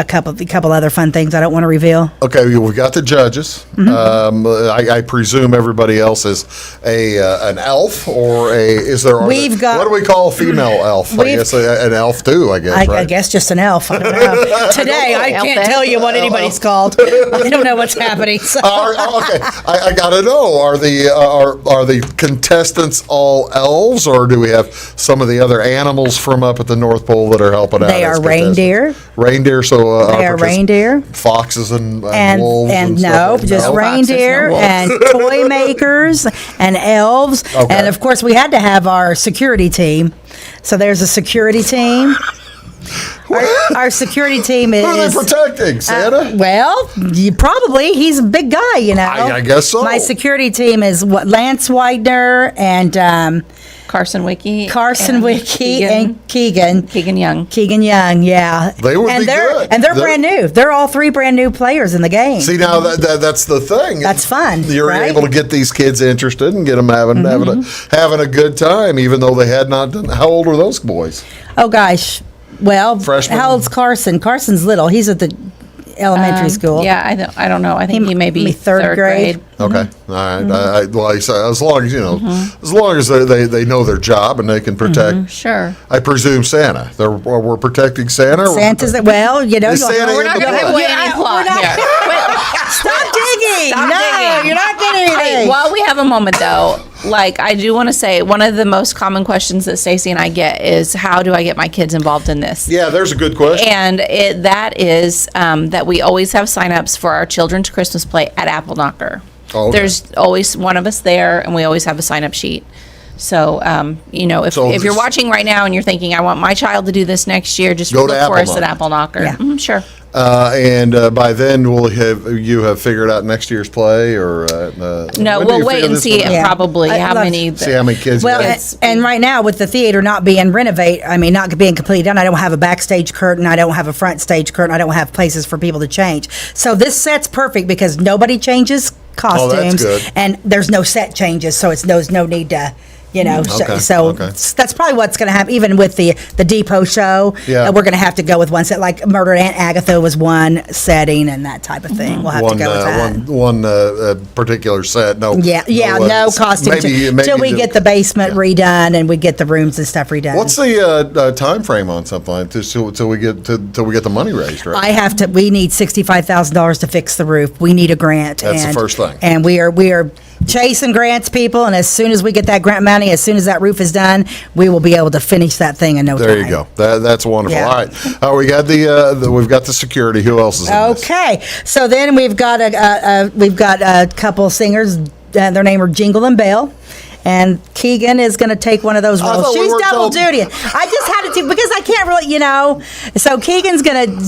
couple other fun things I don't want to reveal. Okay, we've got the judges. I presume everybody else is an elf, or what do we call a female elf? I guess an elf too. I guess. I guess just an elf. I don't know. Today I can't tell you what anybody's called. I don't know what's happening. So. Okay, I gotta know. Are the contestants all elves, or do we have some of the other animals from up at the North Pole that are helping out? They are reindeer. Reindeer, so they are reindeer, foxes and wolves, and no, just reindeer and toy makers and elves, and of course we had to have our security team. So there's a security team. Our security team is. Who are they protecting? Santa? He's a big guy, you know. I guess so. My security team is Lance Widener and. Carson Wiki and Keegan Young, yeah. They would be good. And they're brand new. They're all 3 brand new players in the game. See, now that's the thing. That's fun. You're able to get these kids interested and get them having a good time, even though they had not done. How old are those boys? Oh gosh, well, freshman. How old's Carson? Carson's little. He's at the elementary school. Yeah, I don't know. I think he may be third grade. Okay, all right. As long as as long as they know their job and they can protect. Sure. I presume Santa. We're protecting Santa. Santa's Santa we're not going to give away any plot here. Stop digging. You're not getting anything. Hey, while we have a moment though, I do want to say one of the most common questions that Stacey and I get is, how do I get my kids involved in this? Yeah, there's a good question. And that is that we always have signups for our children's Christmas play at Apple Knocker. Oh, okay. There's always one of us there, and we always have a sign-up sheet. So, if you're watching right now and you're thinking, I want my child to do this next year, just look for us at Apple Knocker. Yeah. Sure. And by then, will you have figured out next year's play, or no? We'll wait and see probably how many kids. Well, and right now with the theater not being not being completely done, I don't have a backstage curtain, I don't have a front stage curtain, I don't have places for people to change. So this set's perfect because nobody changes costumes, and there's no set changes, so there's no need to. That's probably what's going to happen. Even with the Depot show, we're going to have to go with one set. Like Murdered Aunt Agatha was one setting and that type of thing. We'll have to go with that. One particular set. No costumes until we get the basement redone and we get the rooms and stuff redone. What's the time frame on something like this till we get the money raised? Right. We need $65,000 to fix the roof. We need a grant. That's the first thing. And we are chasing grants, people, and as soon as we get that grant money, as soon as that roof is done, we will be able to finish that thing in no time. There you go. That's wonderful. Yeah. All right, we got we've got the security. Who else is in this? Okay, so then we've got a couple singers. Their name are Jingle and Bell. and Keegan is going to take one of those roles. She's double duty. I just had to because I can't really, So Keegan's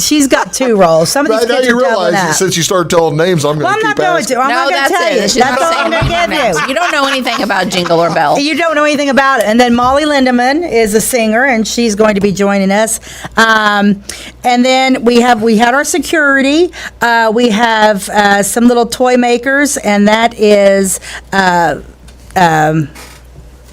she's got 2 roles. Some of these kids you are doubling up. realize since you started telling names, I'm going to keep asking. I'm not going to tell you. That's all I'm going to give you. You don't know anything about Jingle or Bell. You don't know anything about it. And then Molly Lindemann is a singer, and she's going to be joining us. And then we had our security. We have some little toy makers, and that is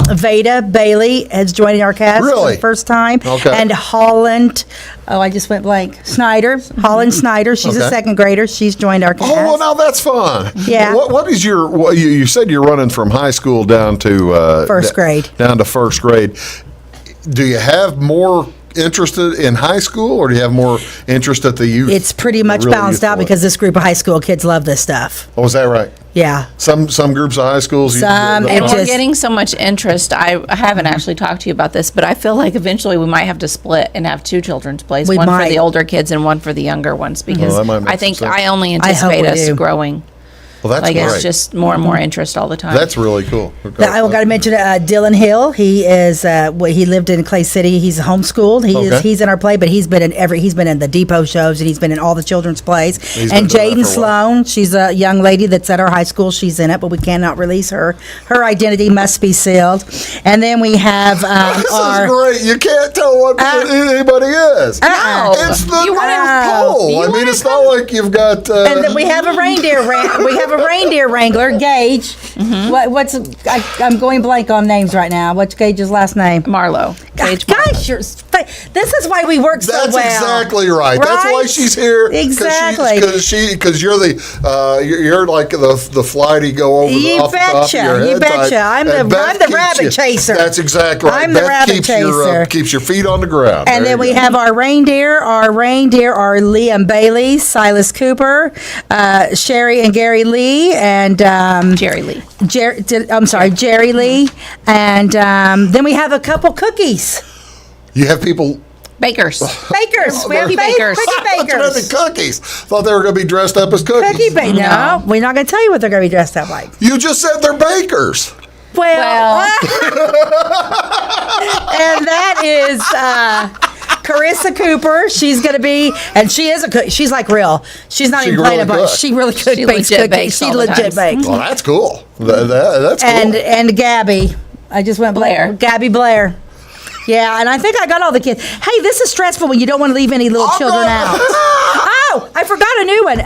Veda Bailey is joining our cast for the first time. Okay. And Holland, I just went blank. Holland Snyder, she's a 2nd grader. She's joined our cast. Oh, well, now that's fun. Yeah. What is you said you're running from high school down to... first grade. Down to first grade. Do you have more interested in high school, or do you have more interest at the youth? It's pretty much balanced out because this group of high school kids love this stuff. Oh, is that right? Yeah. Some groups of high schools. And we're getting so much interest. I haven't actually talked to you about this, but I feel like eventually we might have to split and have 2 children's plays, one for the older kids and one for the younger ones, because I think I only anticipate us growing. Well, that's great. It's just more and more interest all the time. That's really cool. I got to mention Dylan Hill. He is he lived in Clay City. He's homeschooled. He's in our play, but he's been in the Depot shows, and he's been in all the children's plays. And Jaden Sloan, she's a young lady that's at our high school. She's in it, but we cannot release her. Her identity must be sealed. And then we have this is great. You can't tell what anybody is. No, it's the poll. I mean, it's not like you've got. And then we have a reindeer. We have a reindeer wrangler, Gage. Mm-hmm. I'm going blank on names right now. What's Gage's last name? Marlowe. Gage. Gosh, this is why we work so well. That's exactly right. That's why she's here. Exactly. Because you're you're like the flighty go over off the top of your head. You betcha. I'm the rabbit chaser. That's exactly right. I'm the rabbit chaser. Keeps your feet on the ground. And then we have our reindeer. Our reindeer are Liam Bailey, Silas Cooper, Sherry and Gary Lee, and Jerry Lee. Jerry Lee. And then we have a couple cookies. You have people. Bakers. We have cookie bakers. Cookie bakers. Cookies. Thought they were going to be dressed up as cookies. Cookie bakers. No, we're not going to tell you what they're going to be dressed up like. You just said they're bakers. Well. And that is Carissa Cooper. She's going to be, and she is she's like real. She's not even playing about. She really could bake cookies. She legit bakes. Well, that's cool. That's cool. And Gabby. I just went Blair. Gabby Blair. Yeah, and I think I got all the kids. Hey, this is stressful when you don't want to leave any little children out. Oh, I forgot a new one.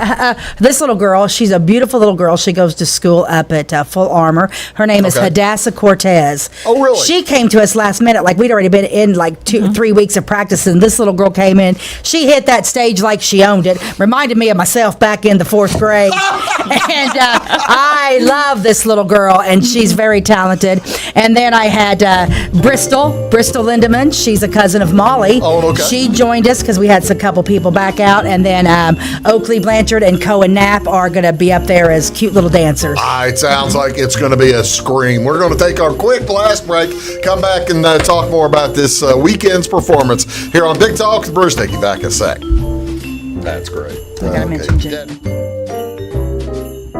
This little girl, she's a beautiful little girl. She goes to school up at Full Armor. Her name is Hadassah Cortez. Oh, really? She came to us last minute. Like, we'd already been in like 3 weeks of practice, and this little girl came in. She hit that stage like she owned it. Reminded me of myself back in the 4th grade. And I love this little girl, and she's very talented. And then I had Bristol Lindemann. She's a cousin of Molly. Oh, okay. She joined us because we had a couple people back out. And then Oakley Blanchard and Cohen Knapp are going to be up there as cute little dancers. It sounds like it's going to be a scream. We're going to take our quick blast break, come back and talk more about this weekend's performance here on Big Talk with Bruce Dickey. Back in a sec. That's great. I got to mention Jen.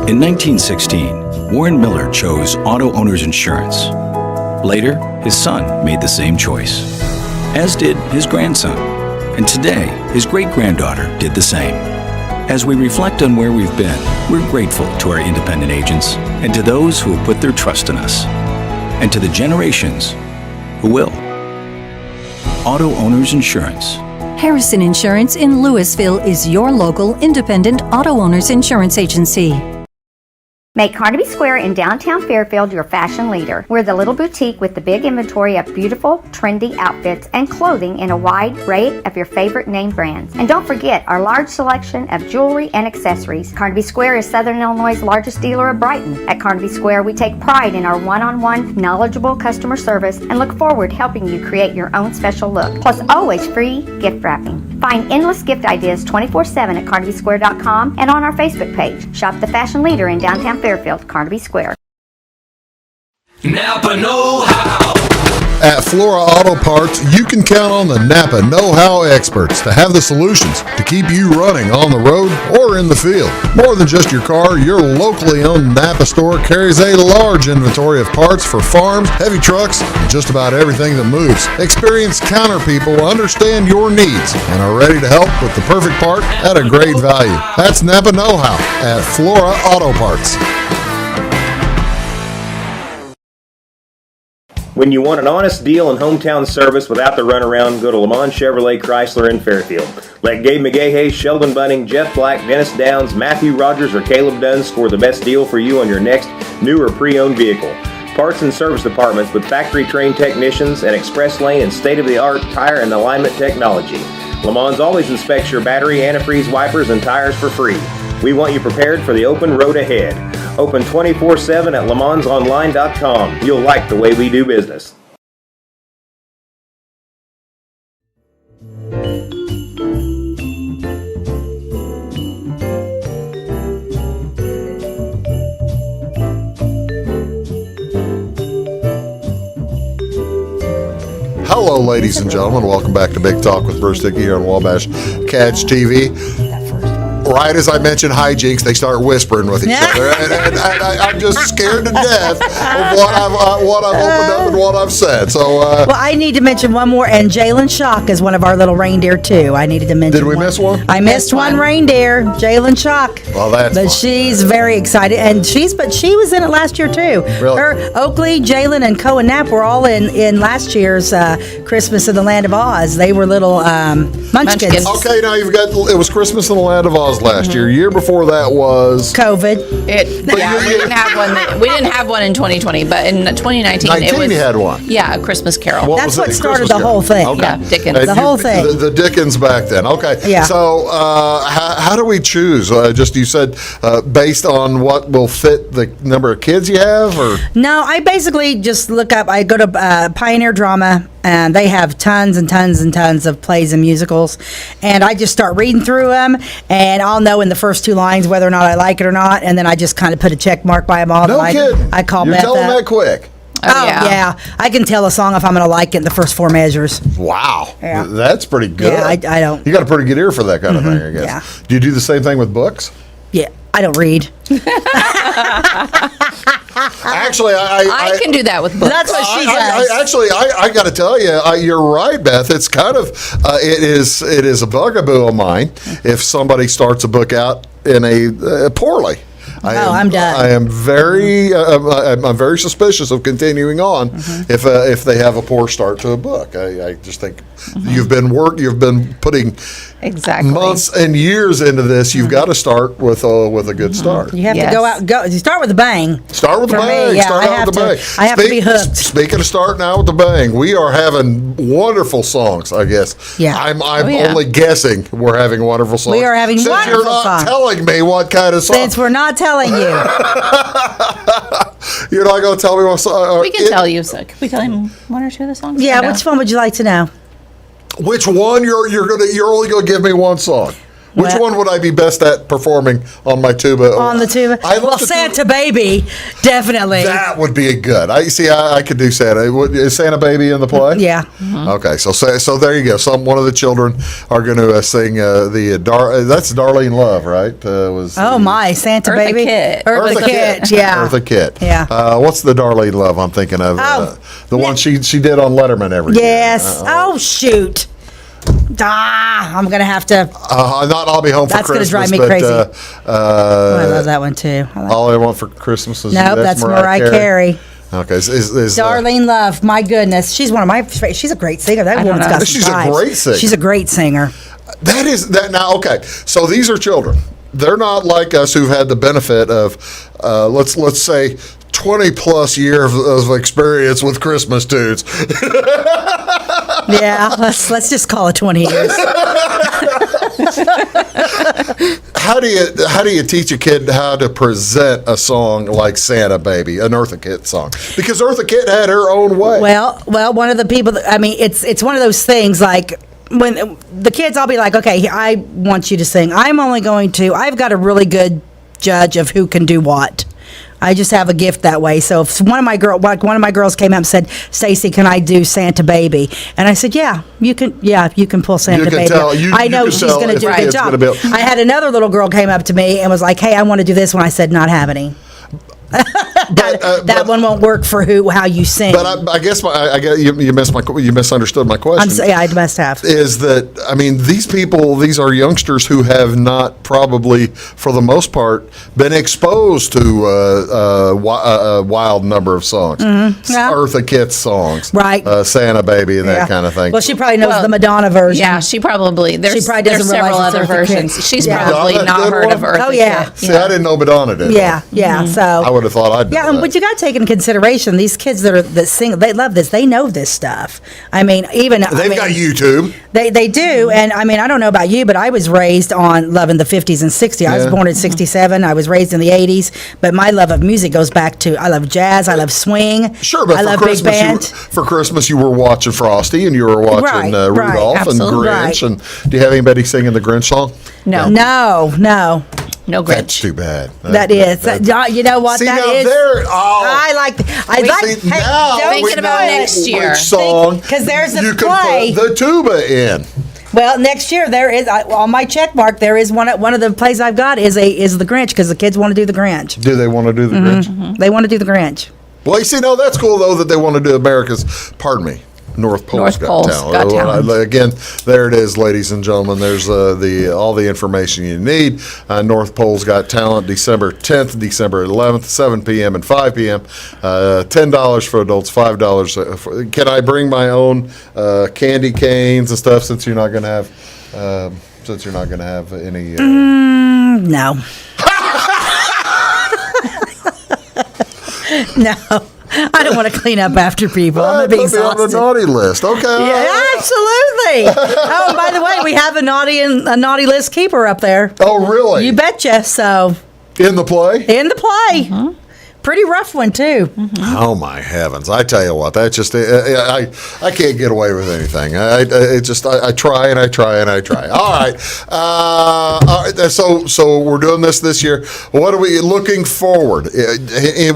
In 1916, Warren Miller chose Auto Owners Insurance. Later, his son made the same choice, as did his grandson. And today, his great-granddaughter did the same. As we reflect on where we've been, we're grateful to our independent agents and to those who have put their trust in us, and to the generations who will. Auto Owners Insurance. Harrison Insurance in Louisville is your local independent auto owners insurance agency. Make Carnaby Square in downtown Fairfield your fashion leader. We're the little boutique with the big inventory of beautiful, trendy outfits and clothing in a wide array of your favorite name brands. And don't forget our large selection of jewelry and accessories. Carnaby Square is Southern Illinois' largest dealer of Brighton. At Carnaby Square, we take pride in our one-on-one, knowledgeable customer service and look forward to helping you create your own special look. Plus, always free gift wrapping. Find endless gift ideas 24/7 at CarnabySquare.com and on our Facebook page. Shop the fashion leader in downtown Fairfield, Carnaby Square. Napa know-how. At Flora Auto Parts, you can count on the Napa know-how experts to have the solutions to keep you running on the road or in the field. More than just your car, your locally owned Napa store carries a large inventory of parts for farms, heavy trucks, and just about everything that moves. Experienced counter people understand your needs and are ready to help with the perfect part at a great value. That's Napa know-how at Flora Auto Parts. When you want an honest deal and hometown service without the runaround, go to Lamont Chevrolet Chrysler in Fairfield. Let Gabe McGahey, Sheldon Bunning, Jeff Black, Dennis Downs, Matthew Rogers, or Caleb Dunn score the best deal for you on your next new or pre-owned vehicle. Parts and service departments with factory-trained technicians and express lane and state-of-the-art tire and alignment technology. Lamont always inspects your battery, antifreeze, wipers, and tires for free. We want you prepared for the open road ahead. Open 24/7 at LeMansOnline.com. You'll like the way we do business. Hello, ladies and gentlemen. Welcome back to Big Talk with Bruce Dickey here on Wabash Catch TV. Right as I mention hijinks, they start whispering with each other, and I'm just scared to death of what I've opened up and what I've said. So, well, I need to mention one more, and Jalen Shock is one of our little reindeer too. I needed to mention. Did we miss one? I missed one reindeer, Jalen Shock. Well, that's. But fun. she's very excited, and she was in it last year too. Really? Her, Oakley, Jalen, and Cohen Knapp were all in last year's Christmas in the Land of Oz. They were little munchkins. Okay, now you've got it was Christmas in the Land of Oz last year. Year before that was COVID. We didn't have one. We didn't have one in 2020, but in 2019, it was. You had one. Yeah, A Christmas Carol. That's what started the whole thing. Okay. Yeah, Dickens. The whole thing. The Dickens back then. Okay. Yeah. So how do we choose? Just you said based on what will fit the number of kids you have, or no? I basically just look up. I go to Pioneer Drama, and they have tons and tons and tons of plays and musicals, and I just start reading through them, and I'll know in the first 2 lines whether or not I like it or not, and then I just kind of put a check mark by them all. No kidding. I call You're Beth telling up. that quick. Oh yeah, I can tell a song if I'm going to like it in the first 4 measures. Wow, Yeah. That's pretty good. Yeah, I don't. You got a pretty good ear for that kind of thing, I guess. Yeah. Do you do the same thing with books? Yeah, I don't read. Actually, I can do that with books. That's what she says. I got to tell you, you're right, Beth. It's kind of it is a bugaboo of mine if somebody starts a book out in a poorly. I'm done. I am very I'm very suspicious of continuing on if they have a poor start to a book. I just think you've been putting exactly months and years into this. You've got to start with a good start. You have to you start with a bang. Start with a For me, bang. yeah, Start out with a bang. I have to be hooked. Speaking of starting out with a bang, we are having wonderful songs, I guess. Yeah. I'm only guessing we're having wonderful songs. We are having Since wonderful you're not songs. telling me what kind of songs. Since we're not telling you. You're not going to tell me what song. We can tell you. So, can we tell him one or two of the songs? Yeah, Or no? which one would you like to know? Which one you're only going to give me one song. Which one would I be best at performing on my tuba? On the tuba? Well, Santa Baby, definitely. That would be a good. I could do Santa. Is Santa Baby in the play? Yeah. Okay, so there you go. One of the children are going to sing that's Darlene Love, right? My Santa Eartha Baby. Kitt. Eartha Kitt, yeah. Eartha Kitt. Yeah. What's the Darlene Love I'm thinking of? The one she did on Letterman every year. Yes. Oh, shoot. I'm going to have to. I'll be home for Christmas. That's going to drive me crazy. I love that one too. All I Want for Christmas is that's Mariah Carey. Okay, is Darlene Love, my goodness, she's one of my. She's a great singer. That woman's got some She's vibes. a great singer. She's a great singer. That is that now. Okay, so these are children. They're not like us who've had the benefit of, let's say, 20 plus years of experience with Christmas tunes. Yeah, let's just call it 20 years. How do you teach a kid how to present a song like Santa Baby, an Eartha Kitt song? Because Eartha Kitt had her own way. Well, one of the people. It's one of those things like. When the kids, I'll be like, okay, I want you to sing. I've got a really good judge of who can do what. I just have a gift that way. So if one of my girls came up and said, "Stacey, can I do Santa Baby?" And I said, "Yeah, you can pull Santa You can Baby." tell- you- I you know can she's tell going to if do a the good kid's job. gonna be- I had another little girl came up to me and was like, "Hey, I want to do this one." I said, "Not happening." That one won't work for how you sing. But I guess you misunderstood my question. I must have. Is that, I mean, these are youngsters who have not probably, for the most part, been exposed to a wild number of songs. Yeah. Eartha Kitt songs. Right. Santa Baby and that kind of thing. Well, she probably knows the Madonna version. Yeah, she probably. There's doesn't several realize other it's Eartha Kitt. versions. She's Yeah. probably Madonna's not did heard one? of Eartha Oh, yeah. Kitt. See, I didn't know Madonna did. Yeah, yeah. So I would have thought I'd. yeah, but you got to take into consideration these kids that sing. They love this. They know this stuff. I mean, even They've got YouTube. They do, and I mean, I don't know about you, but I was raised on loving the 50s and 60s. I was Yeah. born in 67. I was raised in the 80s, but my love of music goes back to I love jazz. I love swing. Sure, but I for love big Christmas, band. for Christmas, you were watching Frosty and you were watching Right, right, Rudolph and absolutely. Grinch. Right. And do you have anybody singing the Grinch song? No. No, no. No That's Grinch. too bad. That is. You know what See, that now is? I I like. see, now don't Thinking we about know next year. which song 'Cause there's a you play. can put the tuba in. Well, next year there is on my check mark. There is one of the plays I've got is the Grinch because the kids want to do the Grinch. Do they want to do the Grinch? They want to do the Grinch. Well, you see, no, that's cool though that they want to do America's. Pardon me. North Pole's Got Talent. Again, there it is, ladies and gentlemen. There's all the information you need. North Pole's Got Talent, December 10th, December 11th, 7 p.m. and 5 p.m. $10 for adults, $5. Can I bring my own candy canes and stuff since you're not going to have any? No. No. I don't want to clean up after people. I'm going to be Put me on the exhausted. naughty list. Okay. Yeah, absolutely. Oh, by the way, we have a naughty list keeper up there. Oh, really? You betcha. So In the play? in the play, pretty rough one too. Oh my heavens! I tell you what, that's just I can't get away with anything. I try and I try and I try. All right. So we're doing this year. What are we looking forward?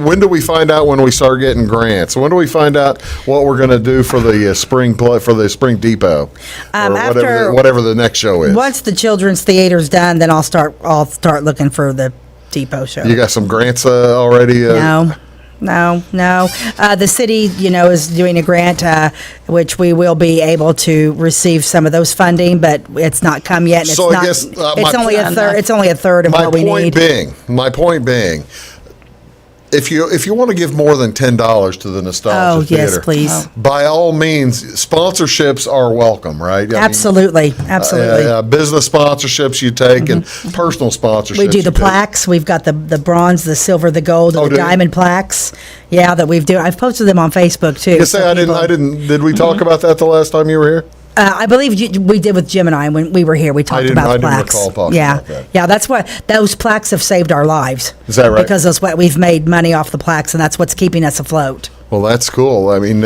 When do we find out when we start getting grants? When do we find out what we're going to do for the spring play for the spring depot or whatever the next show is? Once the children's theater's done, then I'll start looking for the depot show. You got some grants already? No. The city, is doing a grant, which we will be able to receive some of those funding, but it's not come yet. And So I guess, it's only a third. It's only a third of what we need. My point being, if you want to give more than $10 to the Nostalgia Theater, yes, please. By all means, sponsorships are welcome, right? Absolutely. Business sponsorships you take and personal sponsorships. We do you the take. plaques. We've got the bronze, the silver, the gold, and do the you? diamond plaques. Yeah, that we've I've posted them on Facebook too. You say I didn't. Did we talk about that the last time you were here? I believe we did with Jim and I when we were here. We talked about the plaques. I didn't recall talking about that. Yeah, that's what those plaques have saved our lives. Is that right? Because that's what we've made money off the plaques, and that's what's keeping us afloat. Well, that's cool. I mean,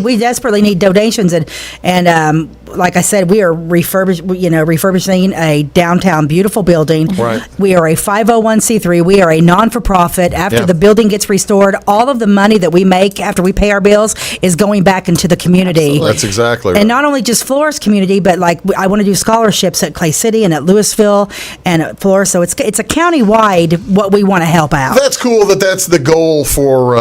we desperately need donations, and like I said, we are refurbishing a downtown beautiful building. Right. We are a 501c3. We are a non-for-profit. After the building gets restored, all of the money that we make after we pay our bills is going back into the community. Absolutely. That's exactly right. And not only just Flora's community, but like I want to do scholarships at Clay City and at Louisville and at Flora. So it's a county-wide what we want to help out. That's cool that's the goal for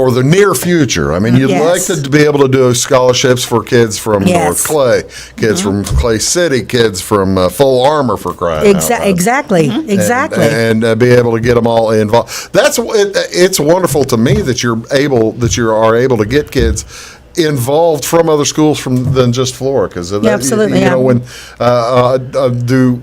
the near future. I mean, you'd like to be able to do scholarships for kids from North Clay, kids from Clay City, kids from Full Armor, for crying out loud. Exactly. And be able to get them all involved. It's wonderful to me that you are able to get kids involved from other schools than just Flora, because absolutely.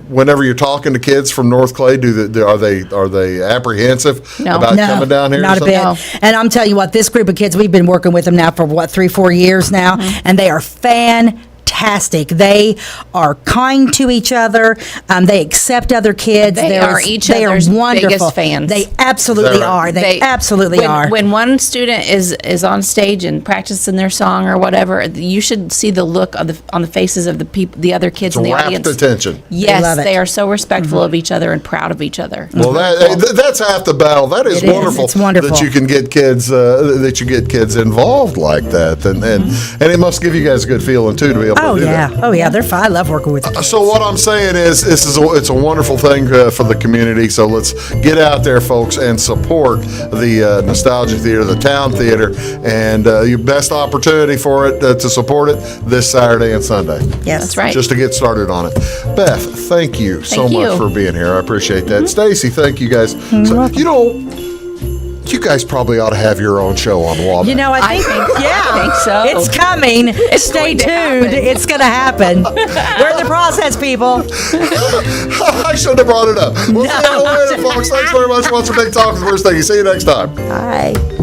Whenever you're talking to kids from North Clay, are they apprehensive about coming down here? Not a bit. No. And I'm telling you what, this group of kids, we've been working with them now for 3-4 years now, and they are fantastic. fantastic. They are kind to each other. They accept other kids. They are each other's biggest fans. They absolutely are. They absolutely are. When one student is on stage and practicing their song or whatever, you should see the look on the faces of the other kids in the audience. Rapt attention. Yes, they are so respectful of each other and proud of each other. Well, that's half the battle. That is wonderful. It's wonderful that you can get kids involved like that, and it must give you guys a good feeling too to be able to do that. Oh yeah, they're fine. I love working with them. So what I'm saying is, it's a wonderful thing for the community. So let's get out there, folks, and support the Nostalgia Theater, the Town Theater, and your best opportunity for it to support it this Saturday and Sunday. Yes, that's right. Just to get started on it. Beth, thank you so much for being here. I appreciate that. Stacey, thank you guys. So, you guys probably ought to have your own show on Wabash. I think so. It's coming. Stay tuned. It's going to happen. We're in the process, people. I shouldn't have brought it up. We'll see you later, folks. Thanks very much. Once a big talk with Stacey. See you next time. Bye.